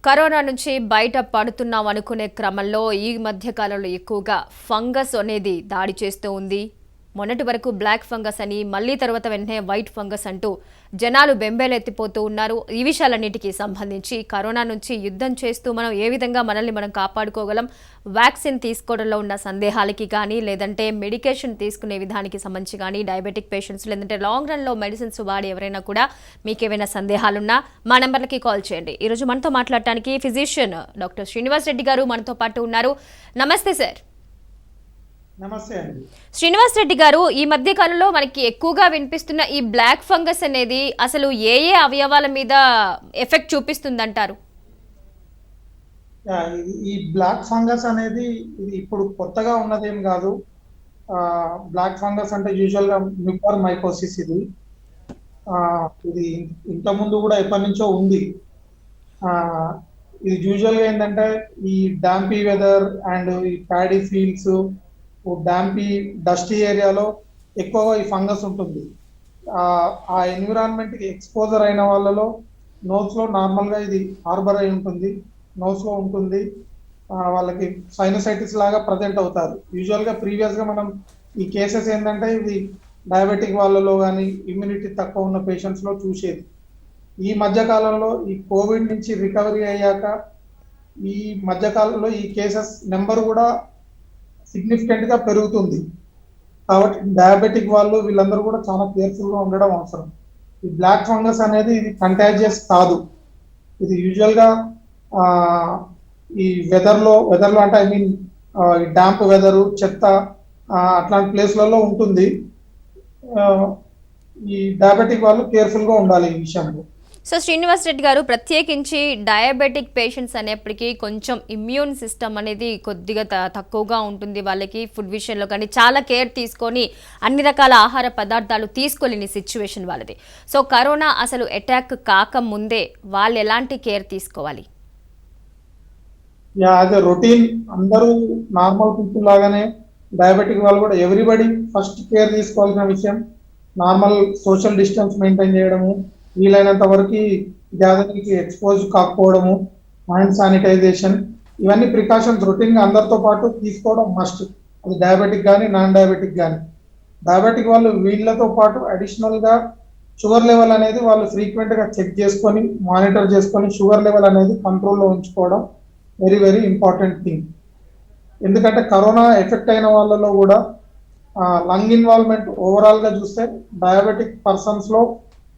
Corona నుంచి బయట పడుతున్నాం అనుకునే క్రమంలో ఈ మధ్య కాలంలో ఎక్కువగా ఫంగస్ అనేది దాడి చేస్తూ ఉంది. మొన్నటి వరకు బ్లాక్ ఫంగస్ అని, మళ్ళీ తర్వాత వెంటనే వైట్ ఫంగస్ అంటూ జనాలు బెంబేలెత్తిపోతూ ఉన్నారు. ఈ విషయాలన్నిటికీ సంబంధించి కరోనా నుంచి యుద్ధం చేస్తూ మనం ఏ విధంగా మనల్ని మనం కాపాడుకోగలం, వ్యాక్సిన్ తీసుకోవడంలో ఉన్న సందేహాలకి కానీ, లేదంటే మెడికేషన్ తీసుకునే విధానికి సంబంధించి కానీ, డయాబెటిక్ పేషెంట్స్ లేదంటే లాంగ్ రన్లో మెడిసిన్స్ వాడి ఎవరైనా కూడా మీకు ఏమైనా సందేహాలున్నా మా నెంబర్లకి కాల్ చేయండి. ఈరోజు మనతో మాట్లాడటానికి ఫిజిషియన్ డాక్టర్ శ్రీనివాస్ రెడ్డి గారు మనతో పాటు ఉన్నారు. నమస్తే సార్. నమస్తే అండి. శ్రీనివాస్ రెడ్డి గారు, ఈ మధ్య కాలంలో మనకి ఎక్కువగా వినిపిస్తున్న ఈ బ్లాక్ ఫంగస్ అనేది అసలు ఏ ఏ అవయవాల మీద ఎఫెక్ట్ చూపిస్తుందంటారు? ఈ బ్లాక్ ఫంగస్ అనేది ఇది ఇప్పుడు కొత్తగా ఉన్నదేం కాదు. బ్లాక్ ఫంగస్ అంటే యూజువల్ గా మ్యూకర్ మైకోసిస్ ఇది ఇంతకుముందు కూడా ఎప్పటి నుంచో ఉంది. ఇది యూజువల్ గా ఏంటంటే ఈ డాంపీ వెదర్ అండ్ ఈ ప్యాడీ ఫీల్డ్స్, డాంపీ డస్టీ ఏరియాలో ఎక్కువగా ఈ ఫంగస్ ఉంటుంది. ఆ ఎన్విరాన్మెంట్ కి ఎక్స్పోజర్ అయిన వాళ్ళలో నోస్ లో నార్మల్ గా ఇది హార్బర్ అయి ఉంటుంది, నోస్ లో ఉంటుంది. వాళ్ళకి సైనసైటిస్ లాగా ప్రజెంట్ అవుతారు. యూజువల్ గా ప్రీవియస్ గా మనం ఈ కేసెస్ ఏంటంటే ఇది డయాబెటిక్ వాళ్ళలో కానీ ఇమ్యూనిటీ తక్కువ ఉన్న పేషెంట్స్ లో చూసేది. ఈ మధ్య కాలంలో ఈ కోవిడ్ నుంచి రికవరీ అయ్యాక ఈ మధ్య కాలంలో ఈ కేసెస్ నెంబర్ కూడా సిగ్నిఫికెంట్ గా పెరుగుతుంది. కాబట్టి డయాబెటిక్ వాళ్ళు వీళ్ళందరూ కూడా చాలా కేర్ఫుల్ గా ఉండడం అవసరం. ఈ బ్లాక్ ఫంగస్ అనేది ఇది కంటాజియస్ కాదు. ఇది యూజువల్ గా ఈ వెదర్లో అంటే ఐ మీన్ ఈ డాంప్ వెదరు, చెత్త అట్లాంటి ప్లేస్లలో ఉంటుంది. ఈ డయాబెటిక్ వాళ్ళు కేర్ఫుల్ గా ఉండాలి ఈ విషయంలో. సో శ్రీనివాస్ రెడ్డి గారు, ప్రత్యేకించి డయాబెటిక్ పేషెంట్స్ అనేప్పటికీ కొంచెం ఇమ్యూన్ సిస్టమ్ అనేది కొద్దిగా తక్కువగా ఉంటుంది. వాళ్ళకి ఫుడ్ విషయంలో కానీ చాలా కేర్ తీసుకొని అన్ని రకాల ఆహార పదార్థాలు తీసుకోలేని సిచ్యువేషన్ వాళ్ళది. సో కరోనా అసలు అటాక్ కాకముందే వాళ్ళు ఎలాంటి కేర్ తీసుకోవాలి? యాజ్ ఎ రొటీన్ అందరూ నార్మల్ పీపుల్ లాగానే డయాబెటిక్ వాళ్ళు కూడా ఎవ్రీబడి ఫస్ట్ కేర్ తీసుకోవాల్సిన విషయం నార్మల్ సోషల్ డిస్టెన్స్ మెయింటైన్ చేయడము, వీలైనంత వరకు గ్యాదరింగ్ కి ఎక్స్పోజ్ కాకపోవడము, హ్యాండ్ శానిటైజేషన్, ఇవన్నీ ప్రికాషన్స్ రొటీన్ గా అందరితో పాటు తీసుకోవడం మస్ట్. అది డయాబెటిక్ కానీ నాన్ డయాబెటిక్ కానీ. డయాబెటిక్ వాళ్ళు వీళ్ళతో పాటు అడిషనల్ గా షుగర్ లెవెల్ అనేది వాళ్ళు ఫ్రీక్వెంట్ గా చెక్ చేసుకొని మానిటర్ చేసుకొని షుగర్ లెవెల్ అనేది కంట్రోల్లో ఉంచుకోవడం వెరీ వెరీ ఇంపార్టెంట్ థింగ్. ఎందుకంటే కరోనా ఎఫెక్ట్ అయిన వాళ్ళలో కూడా లంగ్ ఇన్వాల్వ్మెంట్ ఓవరాల్ గా చూస్తే డయాబెటిక్ పర్సన్స్ లో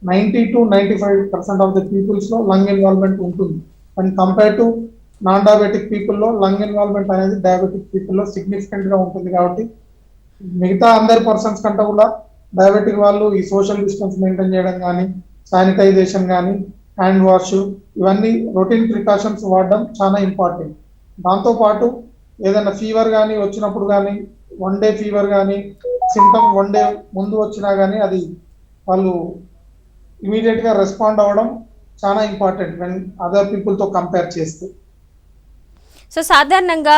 90 to 95% ఆఫ్ ద పీపుల్స్ లో లంగ్ ఇన్వాల్వ్మెంట్ ఉంటుంది. And compare to non diabetic people లో లంగ్ ఇన్వాల్వ్మెంట్ అనేది డయాబెటిక్ పీపుల్ లో సిగ్నిఫికెంట్ గా ఉంటుంది. కాబట్టి మిగతా అందరి పర్సన్స్ కంటే కూడా డయాబెటిక్ వాళ్ళు ఈ సోషల్ డిస్టెన్స్ మెయింటైన్ చేయడం కానీ, శానిటైజేషన్ కానీ, హ్యాండ్ వాష్, ఇవన్నీ రొటీన్ ప్రికాషన్స్ వాడడం చాలా ఇంపార్టెంట్. దాంతోపాటు ఏదైనా ఫీవర్ కానీ వచ్చినప్పుడు కానీ, 1 day ఫీవర్ కానీ, సింటమ్ 1 day ముందు వచ్చినా కానీ అది వాళ్ళు ఇమీడియట్ గా రెస్పాండ్ అవ్వడం చాలా ఇంపార్టెంట్ వెన్ అదర్ పీపుల్ తో కంపేర్ చేస్తే. సో సాధారణంగా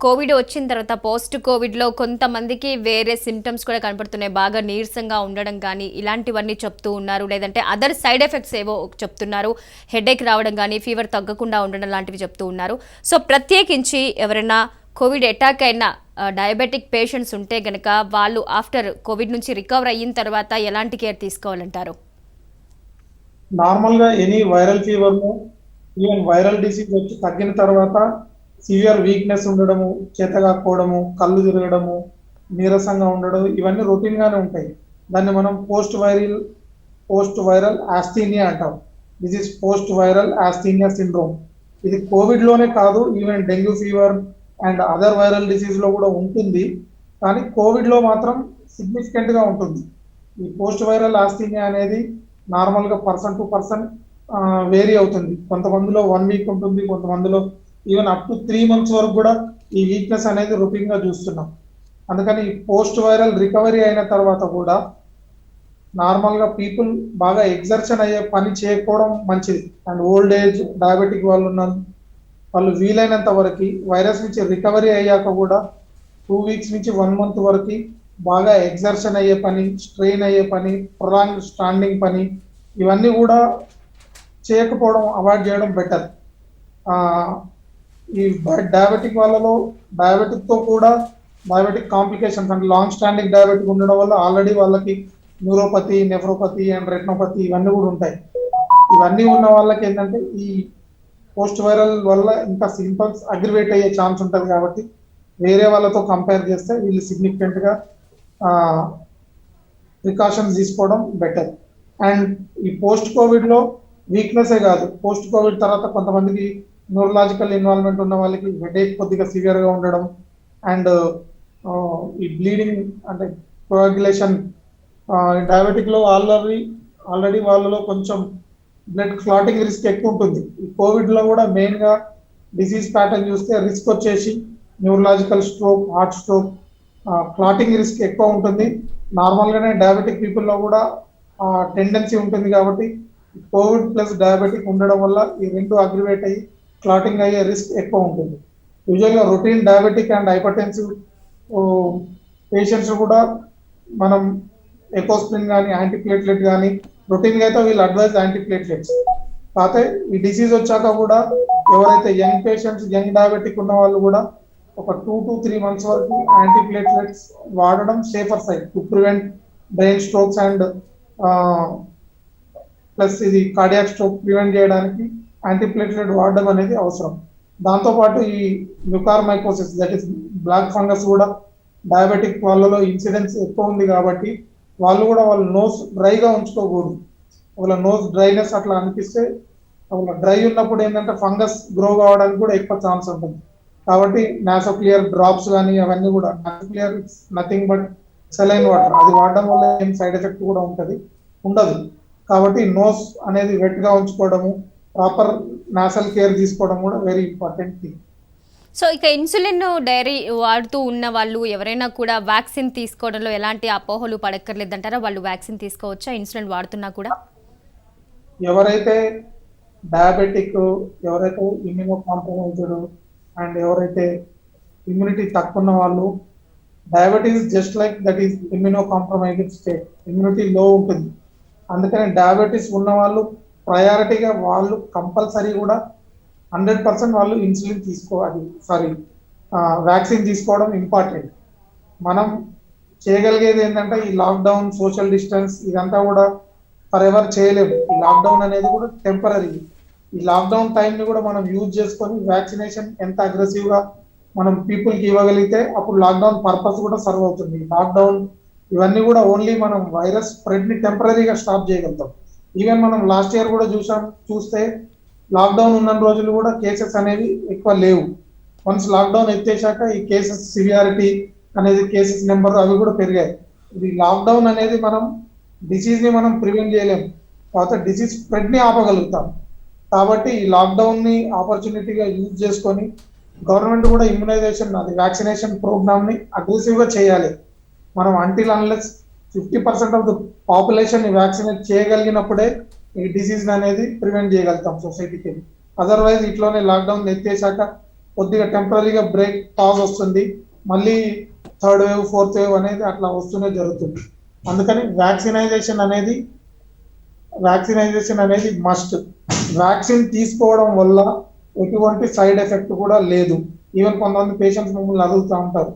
కోవిడ్ వచ్చిన తర్వాత పోస్ట్ కోవిడ్లో కొంతమందికి వేరే సిమ్టమ్స్ కూడా కనపడుతున్నాయి. బాగా నీరసంగా ఉండడం కానీ ఇలాంటివన్నీ చెప్తూ ఉన్నారు. లేదంటే అదర్ సైడ్ ఎఫెక్ట్స్ ఏవో చెప్తున్నారు. హెడేక్ రావడం కానీ, ఫీవర్ తగ్గకుండా ఉండడం లాంటివి చెప్తూ ఉన్నారు. సో ప్రత్యేకించి ఎవరైనా కోవిడ్ అటాక్ అయిన డయాబెటిక్ పేషెంట్స్ ఉంటే గనక వాళ్ళు ఆఫ్టర్ కోవిడ్ నుంచి రికవర్ అయిన తర్వాత ఎలాంటి కేర్ తీసుకోవాలంటారు? నార్మల్ గా ఎనీ వైరల్ ఫీవర్ లో ఈవెన్ వైరల్ డిసీజ్ వచ్చి తగ్గిన తర్వాత సివియర్ వీక్నెస్ ఉండడము, చేతగాకపోవడము, కళ్ళు తిరగడము, నీరసంగా ఉండడం, ఇవన్నీ రొటీన్ గానే ఉంటాయి. దాన్ని మనం పోస్ట్ వైరల్ ఆస్థీనియా అంటాం. This is post viral asthenia syndrome. ఇది కోవిడ్ లోనే కాదు, even dengue fever and other viral disease లో కూడా ఉంటుంది. కానీ కోవిడ్ లో మాత్రం సిగ్నిఫికెంట్ గా ఉంటుంది. ఈ పోస్ట్ వైరల్ ఆస్థీనియా అనేది నార్మల్ గా పర్సన్ టు పర్సన్ వేరీ అవుతుంది. కొంతమందిలో 1 week ఉంటుంది, కొంతమందిలో ఈవెన్ అప్ టు 3 months వరకు కూడా ఈ వీక్నెస్ అనేది రొటీన్ గా చూస్తున్నాం. అందుకని పోస్ట్ వైరల్ రికవరీ అయిన తర్వాత కూడా నార్మల్ గా పీపుల్ బాగా ఎగ్జర్షన్ అయ్యే పని చేయకపోవడం మంచిది. అండ్ ఓల్డ్ ఏజ్ డయాబెటిక్ వాళ్ళు వీలైనంత వరకు వైరస్ నుంచి రికవరీ అయ్యాక కూడా 2 weeks నుంచి 1 month వరకు బాగా ఎగ్జర్షన్ అయ్యే పని, స్ట్రెయిన్ అయ్యే పని, ప్రొలాంగ్ స్టాండింగ్ పని, ఇవన్నీ కూడా చేయకపోవడం, అవాయిడ్ చేయడం బెటర్. ఆ, ఈ డయాబెటిక్ వాళ్ళలో డయాబెటిక్ తో కూడా డయాబెటిక్ కాంప్లికేషన్స్ అంటే లాంగ్ స్టాండింగ్ డయాబెటిక్ ఉండడం వల్ల ఆల్రెడీ వాళ్ళకి న్యూరోపతి, నెఫ్రోపతి అండ్ రెటినోపతి ఇవన్నీ కూడా ఉంటాయి. ఇవన్నీ ఉన్న వాళ్ళకి ఏంటంటే ఈ పోస్ట్ వైరల్ వల్ల ఇంకా సింటమ్స్ అగ్రివేట్ అయ్యే ఛాన్స్ ఉంటుంది కాబట్టి వేరే వాళ్ళతో కంపేర్ చేస్తే వీళ్ళు సిగ్నిఫికెంట్ గా ప్రికాషన్స్ తీసుకోవడం బెటర్. అండ్ ఈ పోస్ట్ కోవిడ్ లో వీక్నెసే కాదు, పోస్ట్ కోవిడ్ తర్వాత కొంతమందికి న్యూరలాజికల్ ఇన్వాల్వ్మెంట్ ఉన్న వాళ్ళకి హెడేక్ కొద్దిగా సివియర్ గా ఉండడం అండ్ ఈ బ్లీడింగ్ అంటే కోయాగ్యులేషన్, డయాబెటిక్ లో ఆల్రెడీ వాళ్ళలో కొంచెం బ్లడ్ క్లాటింగ్ రిస్క్ ఎక్కువ ఉంటుంది. ఈ కోవిడ్ లో కూడా మెయిన్ గా డిసీజ్ ప్యాటర్న్ చూస్తే రిస్క్ వచ్చేసి neurological stroke, heart stroke, clotting risk ఎక్కువ ఉంటుంది. నార్మల్ గానే డయాబెటిక్ పీపుల్ లో కూడా టెండెన్సీ ఉంటుంది కాబట్టి కోవిడ్ ప్లస్ డయాబెటిక్ ఉండడం వల్ల ఈ రెండు అగ్రివేట్ అయ్యి క్లాటింగ్ అయ్యే రిస్క్ ఎక్కువ ఉంటుంది. యూజువల్గా routine diabetic and hypertensive patients కూడా మనం ఎకోస్ప్రిన్ కానీ యాంటీప్లేట్లెట్ కానీ రొటీన్గా అయితే వీళ్ళు అడ్వైజ్ యాంటీప్లేట్లెట్స్. కాకపోతే ఈ డిసీజ్ వచ్చాక కూడా ఎవరైతే యంగ్ పేషెంట్స్, యంగ్ డయాబెటిక్ ఉన్న వాళ్ళు కూడా ఒక 2 to 3 months వరకు యాంటీప్లేట్లెట్స్ వాడడం safer side to prevent brain strokes and plus ఇది కార్డియాక్ స్ట్రోక్ ప్రివెంట్ చేయడానికి యాంటీప్లేట్లెట్ వాడడం అనేది అవసరం. దాంతోపాటు ఈ mucormycosis that is black fungus కూడా డయాబెటిక్ వాళ్ళలో ఇన్సిడెన్స్ ఎక్కువ ఉంది కాబట్టి వాళ్ళు కూడా వాళ్ళ నోస్ డ్రైగా ఉంచుకోకూడదు. వాళ్ళ నోస్ డ్రైనెస్ అట్లా అనిపిస్తే వాళ్ళ డ్రై ఉన్నప్పుడు ఏంటంటే ఫంగస్ గ్రో కావడానికి కూడా ఎక్కువ ఛాన్స్ ఉంటుంది. కాబట్టి నాసోక్లియర్ డ్రాప్స్ కానీ అవన్నీ కూడా, నాసోక్లియర్ నథింగ్ బట్ సెలైన్ వాటర్, అది వాడడం వల్ల ఏం సైడ్ ఎఫెక్ట్ కూడా ఉండదు. కాబట్టి నోస్ అనేది వెట్ గా ఉంచుకోవడము, ప్రాపర్ నాసల్ కేర్ తీసుకోవడం కూడా వెరీ ఇంపార్టెంట్ థింగ్. సో ఇక ఇన్సులిన్ డైరీ వాడుతూ ఉన్న వాళ్ళు ఎవరైనా కూడా వ్యాక్సిన్ తీసుకోవడంలో ఎలాంటి అపోహలు పడక్కర్లేదంటారా? వాళ్ళు వ్యాక్సిన్ తీసుకోవచ్చా ఇన్సులిన్ వాడుతున్నా కూడా? ఎవరైతే డయాబెటిక్, ఎవరైతే ఇమ్యూనో కాంప్రమైజ్డ్ అండ్ ఎవరైతే ఇమ్యూనిటీ తక్కువ ఉన్న వాళ్ళు, diabetes just like that is immuno compromised state, immunity లో ఉంటుంది. అందుకని డయాబెటీస్ ఉన్న వాళ్ళు ప్రయారిటీగా వాళ్ళు కంపల్సరీ కూడా 100% వాళ్ళు ఇన్సులిన్ తీసుకోవాలి, వ్యాక్సిన్ తీసుకోవడం ఇంపార్టెంట్. మనం చేయగలిగేది ఏంటంటే ఈ లాక్డౌన్, సోషల్ డిస్టెన్స్ ఇదంతా కూడా ఫర్ ఎవర్ చేయలేము. ఈ లాక్డౌన్ అనేది కూడా టెంపరీ. ఈ లాక్డౌన్ టైంని కూడా మనం యూజ్ చేసుకొని వ్యాక్సినేషన్ ఎంత అగ్రెసివ్ గా మనం పీపుల్కి ఇవ్వగలిగితే అప్పుడు లాక్డౌన్ పర్పస్ కూడా సర్వ్ అవుతుంది. లాక్డౌన్ ఇవన్నీ కూడా ఓన్లీ మనం వైరస్ స్ప్రెడ్ ని టెంపరీగా స్టాప్ చేయగలుగుతాం. ఈవెన్ మనం లాస్ట్ ఇయర్ కూడా చూస్తే లాక్డౌన్ ఉన్న రోజులు కూడా కేసెస్ అనేవి ఎక్కువ లేవు. వన్స్ లాక్డౌన్ ఎత్తేసాక ఈ కేసెస్ సివియారిటీ అనేది, కేసెస్ నెంబర్ అవి కూడా పెరిగాయి. ఇది లాక్డౌన్ అనేది మనం డిసీజ్ ని మనం ప్రివెంట్ చేయలేము, తర్వాత డిసీజ్ స్ప్రెడ్ ని ఆపగలుగుతాం. కాబట్టి ఈ లాక్డౌన్ ని ఆపర్చునిటీగా యూజ్ చేసుకొని గవర్నమెంట్ కూడా ఇమ్యునైజేషన్, అది వ్యాక్సినేషన్ ప్రోగ్రామ్ ని అగ్రెసివ్ గా చేయాలి. మనం until unless 50% of the population ని వ్యాక్సినేట్ చేయగలిగినప్పుడే ఈ డిసీజ్ అనేది ప్రివెంట్ చేయగలుగుతాం సొసైటీకి. అదర్వైజ్ ఇట్లోనే లాక్డౌన్ ఎత్తేసాక కొద్దిగా టెంపరీగా బ్రేక్ పాజ్ వస్తుంది, మళ్ళీ థర్డ్ వేవ్, ఫోర్త్ వేవ్ అనేది అట్లా వస్తూనే జరుగుతుంది. అందుకని వ్యాక్సినైజేషన్ అనేది మస్ట్. వ్యాక్సిన్ తీసుకోవడం వల్ల ఎటువంటి సైడ్ ఎఫెక్ట్ కూడా లేదు. ఈవెన్ కొంతమంది పేషెంట్స్ మమ్మల్ని అడుగుతూ ఉంటారు,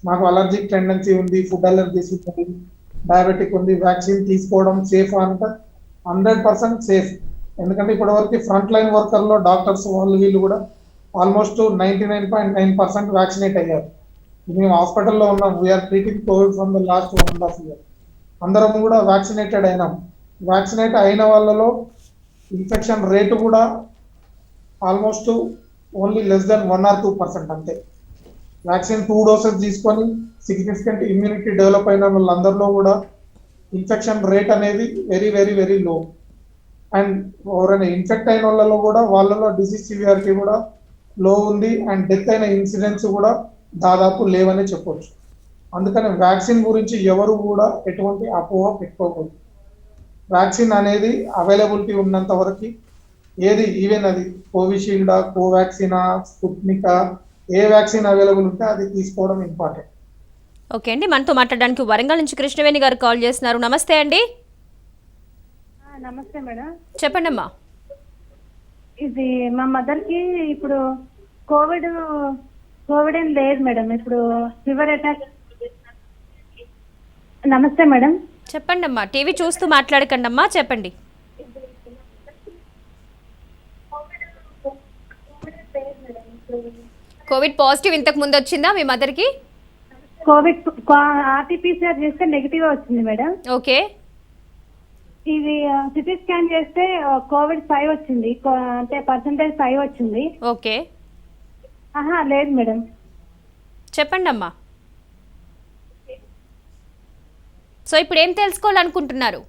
మాకు అలర్జిక్ టెండెన్సీ ఉంది, ఫుడ్ అలర్జీస్ ఉంది, డయాబెటిక్ ఉంది, వ్యాక్సిన్ తీసుకోవడం సేఫ్ అంటే 100% సేఫ్. ఎందుకంటే ఇప్పటివరకు ఫ్రంట్ లైన్ వర్కర్లో డాక్టర్స్ వీళ్ళు కూడా ఆల్మోస్ట్ 99.9% వ్యాక్సినేట్ అయ్యారు. మేము హాస్పిటల్లో ఉన్నాం, we are treating covid from the last 1.5 year. అందరం కూడా వ్యాక్సినేటెడ్ అయినాం. వ్యాక్సినేట్ అయిన వాళ్ళలో ఇన్ఫెక్షన్ రేటు కూడా almost only less than 1 or 2% అంతే. వ్యాక్సిన్ 2 doses తీసుకొని సిగ్నిఫికెంట్ ఇమ్యూనిటీ డెవలప్ అయిన వాళ్ళందరిలో కూడా ఇన్ఫెక్షన్ రేట్ అనేది very very very low. And ఎవరైనా ఇన్ఫెక్ట్ అయిన వాళ్ళలో కూడా వాళ్ళలో డిసీజ్ సివియారిటీ కూడా లో ఉంది అండ్ డెత్ అయిన ఇన్సిడెంట్స్ కూడా దాదాపు లేవనే చెప్పొచ్చు. అందుకని వ్యాక్సిన్ గురించి ఎవరు కూడా ఎటువంటి అపోహ పెట్టుకోకూడదు. వ్యాక్సిన్ అనేది అవైలబిలిటీ ఉన్నంత వరకు ఏది, ఈవెన్ అది కోవిషీల్డా, కోవాక్సినా, స్పుట్నికా, ఏ వ్యాక్సిన్ అవైలబుల్ ఉంటే అది తీసుకోవడం ఇంపార్టెంట్. ఓకే అండి, మనతో మాట్లాడడానికి వరంగల్ నుంచి కృష్ణవేణి గారు కాల్ చేస్తున్నారు. నమస్తే అండి. నమస్తే మేడం. చెప్పండి అమ్మా. ఇది మా మదర్ కి ఇప్పుడు కోవిడ్ కోవిడ్ ఏం లేదు మేడం. ఇప్పుడు ఫీవర్ అటాక్. నమస్తే మేడం. చెప్పండి అమ్మా, టీవీ చూస్తూ మాట్లాడకండి అమ్మా, చెప్పండి. కోవిడ్ పాజిటివ్ ఇంతకు ముందు వచ్చిందా మీ మదర్కి? కోవిడ్ ఆర్టీపీసీఆర్ చేస్తే నెగిటివ్ వచ్చింది మేడం. ఓకే. ఇది సిటీ స్కాన్ చేస్తే కోవిడ్ 5 వచ్చింది, అంటే పర్సంటేజ్ 5 వచ్చింది. ఓకే, లేదు మేడం. చెప్పండి అమ్మా. సో ఇప్పుడు ఏం తెలుసుకోవాలనుకుంటున్నారు?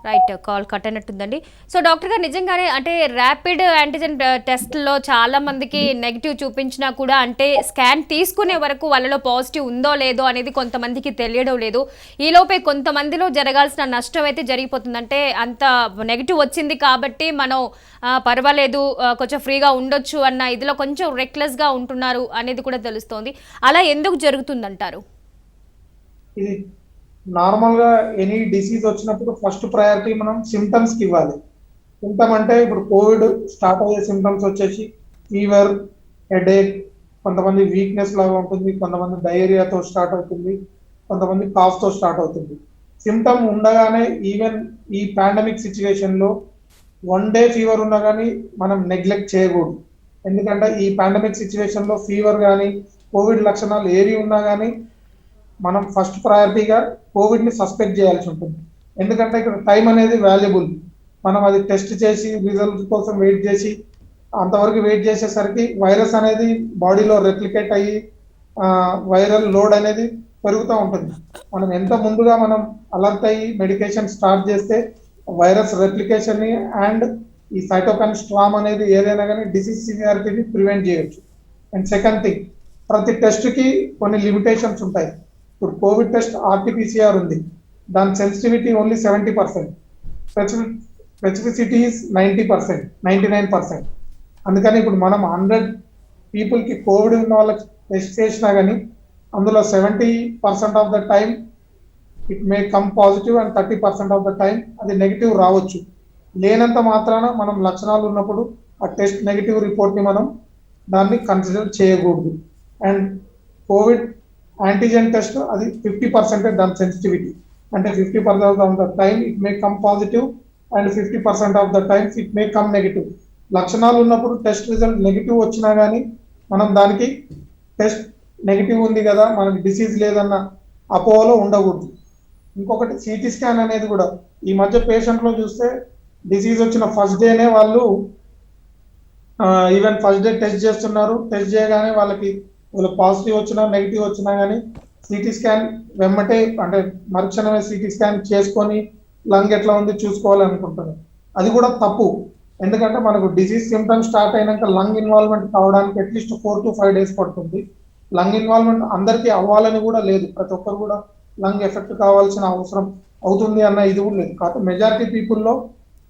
రైట్, కాల్ కట్ అయినట్టుందండి. సో డాక్టర్ గారు, నిజంగానే అంటే ర్యాపిడ్ యాంటీజెన్ టెస్ట్లో చాలా మందికి నెగిటివ్ చూపించినా కూడా అంటే స్కాన్ తీసుకునే వరకు వాళ్ళలో పాజిటివ్ ఉందో లేదో అనేది కొంతమందికి తెలియడం లేదు. ఈలోపే కొంతమందిలో జరగాల్సిన నష్టం అయితే జరిగిపోతుంది. అంటే అంత నెగిటివ్ వచ్చింది కాబట్టి మనం పర్వాలేదు, కొంచెం ఫ్రీగా ఉండొచ్చు అన్న ఇదిలో కొంచెం రెక్లెస్గా ఉంటున్నారు అనేది కూడా తెలుస్తోంది. అలా ఎందుకు జరుగుతుందంటారు? ఇది నార్మల్ గా ఎనీ డిసీజ్ వచ్చినప్పుడు ఫస్ట్ ప్రయారిటీ మనం సిమ్టమ్స్ కి ఇవ్వాలి. సిమ్టమ్ అంటే ఇప్పుడు కోవిడ్ స్టార్ట్ అయ్యే సిమ్టమ్స్ వచ్చేసి ఫీవర్, హెడేక్, కొంతమంది వీక్నెస్ లాగా ఉంటుంది, కొంతమంది డయేరియాతో స్టార్ట్ అవుతుంది, కొంతమంది కాఫ్ తో స్టార్ట్ అవుతుంది. సిమ్టమ్ ఉండగానే ఈవెన్ ఈ పాండమిక్ సిచ్యువేషన్ లో 1 డే ఫీవర్ ఉన్నా కానీ మనం నెగ్లెక్ట్ చేయకూడదు. ఎందుకంటే ఈ పాండమిక్ సిచ్యువేషన్ లో ఫీవర్ కానీ కోవిడ్ లక్షణాలు ఏవి ఉన్నా కానీ మనం ఫస్ట్ ప్రయారిటీగా కోవిడ్ ని సస్పెక్ట్ చేయాల్సి ఉంటుంది. ఎందుకంటే ఇక్కడ టైం అనేది వాల్యుబుల్. మనం అది టెస్ట్ చేసి రిజల్ట్ కోసం వెయిట్ చేసి అంతవరకు వెయిట్ చేసేసరికి వైరస్ అనేది బాడీలో రెప్లికేట్ అయ్యి వైరల్ లోడ్ అనేది పెరుగుతూ ఉంటుంది. మనం ఎంత ముందుగా మనం అలర్ట్ అయ్యి మెడికేషన్ స్టార్ట్ చేస్తే వైరస్ రెప్లికేషన్ ని అండ్ ఈ సైటోకైన్ స్ట్రామ్ అనేది ఏదైనా కానీ డిసీజ్ సివియారిటీని ప్రివెంట్ చేయొచ్చు. అండ్ సెకండ్ థింగ్, ప్రతి టెస్ట్ కి కొన్ని లిమిటేషన్స్ ఉంటాయి. ఇప్పుడు కోవిడ్ టెస్ట్ ఆర్టీపీసీఆర్ ఉంది, దాని సెన్సిటివిటీ ఓన్లీ 70%, స్పెసిఫిసిటీ ఈస్ 90%, 99%. అందుకని ఇప్పుడు మనం 100 పీపుల్కి కోవిడ్ ఉన్న వాళ్ళకి టెస్ట్ చేసినా కానీ అందులో 70% of the time it may come positive and 30% of the time అది నెగిటివ్ రావచ్చు. లేనంత మాత్రాన మనం లక్షణాలు ఉన్నప్పుడు ఆ టెస్ట్ నెగిటివ్ రిపోర్ట్ని మనం దాన్ని కన్సిడర్ చేయకూడదు. అండ్ కోవిడ్ యాంటీజెన్ టెస్ట్ అది 50% దాని సెన్సిటివిటీ, అంటే 50% of the time it may come positive and 50% of the time it may come negative. లక్షణాలు ఉన్నప్పుడు టెస్ట్ రిజల్ట్ నెగిటివ్ వచ్చినా కానీ మనం దానికి టెస్ట్ నెగిటివ్ ఉంది కదా మనకి డిసీజ్ లేదన్న అపోహలో ఉండకూడదు. ఇంకొకటి సిటీ స్కాన్ అనేది కూడా ఈ మధ్య పేషెంట్లో చూస్తే డిసీజ్ వచ్చిన ఫస్ట్ డేనే వాళ్ళు ఈవెన్ ఫస్ట్ డే టెస్ట్ చేస్తున్నారు. టెస్ట్ చేయగానే వాళ్ళకి పాజిటివ్ వచ్చినా నెగిటివ్ వచ్చినా కానీ సిటీ స్కాన్ వెమ్మటే అంటే మరుక్షణమే సిటీ స్కాన్ చేసుకొని లంగ్ ఎట్లా ఉంది చూసుకోవాలనుకుంటున్నారు. అది కూడా తప్పు. ఎందుకంటే మనకు డిసీజ్ సిమ్టమ్స్ స్టార్ట్ అయినాక లంగ్ ఇన్వాల్వ్మెంట్ కావడానికి అట్లీస్ట్ 4 to 5 days పడుతుంది. లంగ్ ఇన్వాల్వ్మెంట్ అందరికీ అవ్వాలని కూడా లేదు, ప్రతి ఒక్కరు కూడా లంగ్ ఎఫెక్ట్ కావాల్సిన అవసరం అవుతుంది అన్న ఇది కూడా లేదు. కాకపోతే మెజారిటీ పీపుల్లో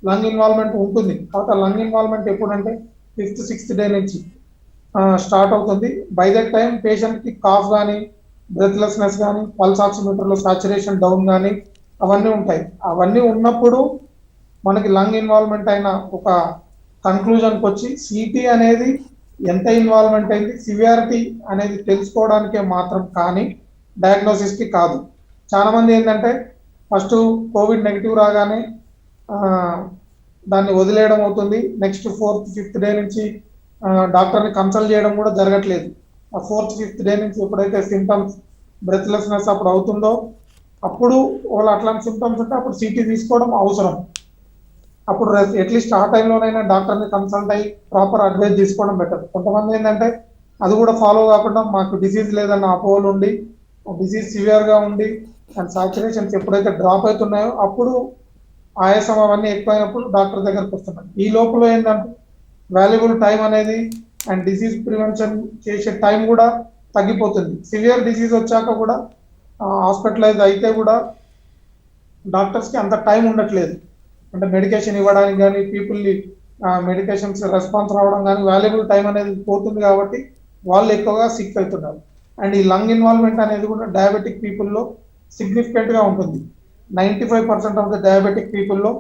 లంగ్ ఇన్వాల్వ్మెంట్ ఉంటుంది. కాకపోతే లంగ్ ఇన్వాల్వ్మెంట్ ఎప్పుడంటే 5th, 6th డే నుంచి స్టార్ట్ అవుతుంది. బై దట్ టైం పేషెంట్కి కాఫ్ కానీ బ్రెత్లెస్నెస్ కానీ పల్స్ ఆక్సిమీటర్లో సాచురేషన్ డౌన్ కానీ అవన్నీ ఉంటాయి. అవన్నీ ఉన్నప్పుడు మనకి లంగ్ ఇన్వాల్వ్మెంట్ అయిన ఒక కన్క్లూజన్కి వచ్చి సిటీ అనేది ఎంత ఇన్వాల్వ్మెంట్ అయింది సివియారిటీ అనేది తెలుసుకోవడానికే మాత్రం కానీ డయాగ్నోసిస్కి కాదు. చాలా మంది ఏంటంటే ఫస్ట్ కోవిడ్ నెగిటివ్ రాగానే దాన్ని వదిలేయడం అవుతుంది. నెక్స్ట్ 4th, 5th డే నుంచి డాక్టర్ని కన్సల్ట్ చేయడం కూడా జరగట్లేదు. ఆ 4th, 5th డే నుంచి ఎప్పుడైతే సిమ్టమ్స్ బ్రెత్లెస్నెస్ అప్పుడు అవుతుందో అప్పుడు వాళ్ళు అట్లాంటి సిమ్టమ్స్ ఉంటే అప్పుడు సిటీ తీసుకోవడం అవసరం. అప్పుడు అట్లీస్ట్ ఆ టైంలోనైనా డాక్టర్ని కన్సల్ట్ అయ్యి ప్రాపర్ అడ్వైస్ తీసుకోవడం బెటర్. కొంతమంది ఏంటంటే అది కూడా ఫాలో కాకుండా మాకు డిసీజ్ లేదన్న అపోహలు ఉండి డిసీజ్ సివియర్గా ఉండి అండ్ సాచురేషన్స్ ఎప్పుడైతే డ్రాప్ అవుతున్నాయో అప్పుడు ఆయాసం అవన్నీ ఎక్కువైనప్పుడు డాక్టర్ దగ్గరకు వస్తున్నాయి. ఈ లోపల ఏంటంటే వాల్యుబుల్ టైం అనేది అండ్ డిసీజ్ ప్రివెన్షన్ చేసే టైం కూడా తగ్గిపోతుంది. సివియర్ డిసీజ్ వచ్చాక కూడా హాస్పిటలైజ్ అయితే కూడా డాక్టర్స్కి అంత టైం ఉండట్లేదు. అంటే మెడికేషన్ ఇవ్వడానికి కానీ పీపుల్ని మెడికేషన్స్ రెస్పాన్స్ రావడం కానీ వాల్యుబుల్ టైం అనేది పోతుంది కాబట్టి వాళ్ళు ఎక్కువగా సిక్ అవుతున్నారు. అండ్ ఈ లంగ్ ఇన్వాల్వ్మెంట్ అనేది కూడా డయాబెటిక్ పీపుల్లో సిగ్నిఫికెంట్గా ఉంటుంది. 95% ఆఫ్ ద డయాబెటిక్ పీపుల్లో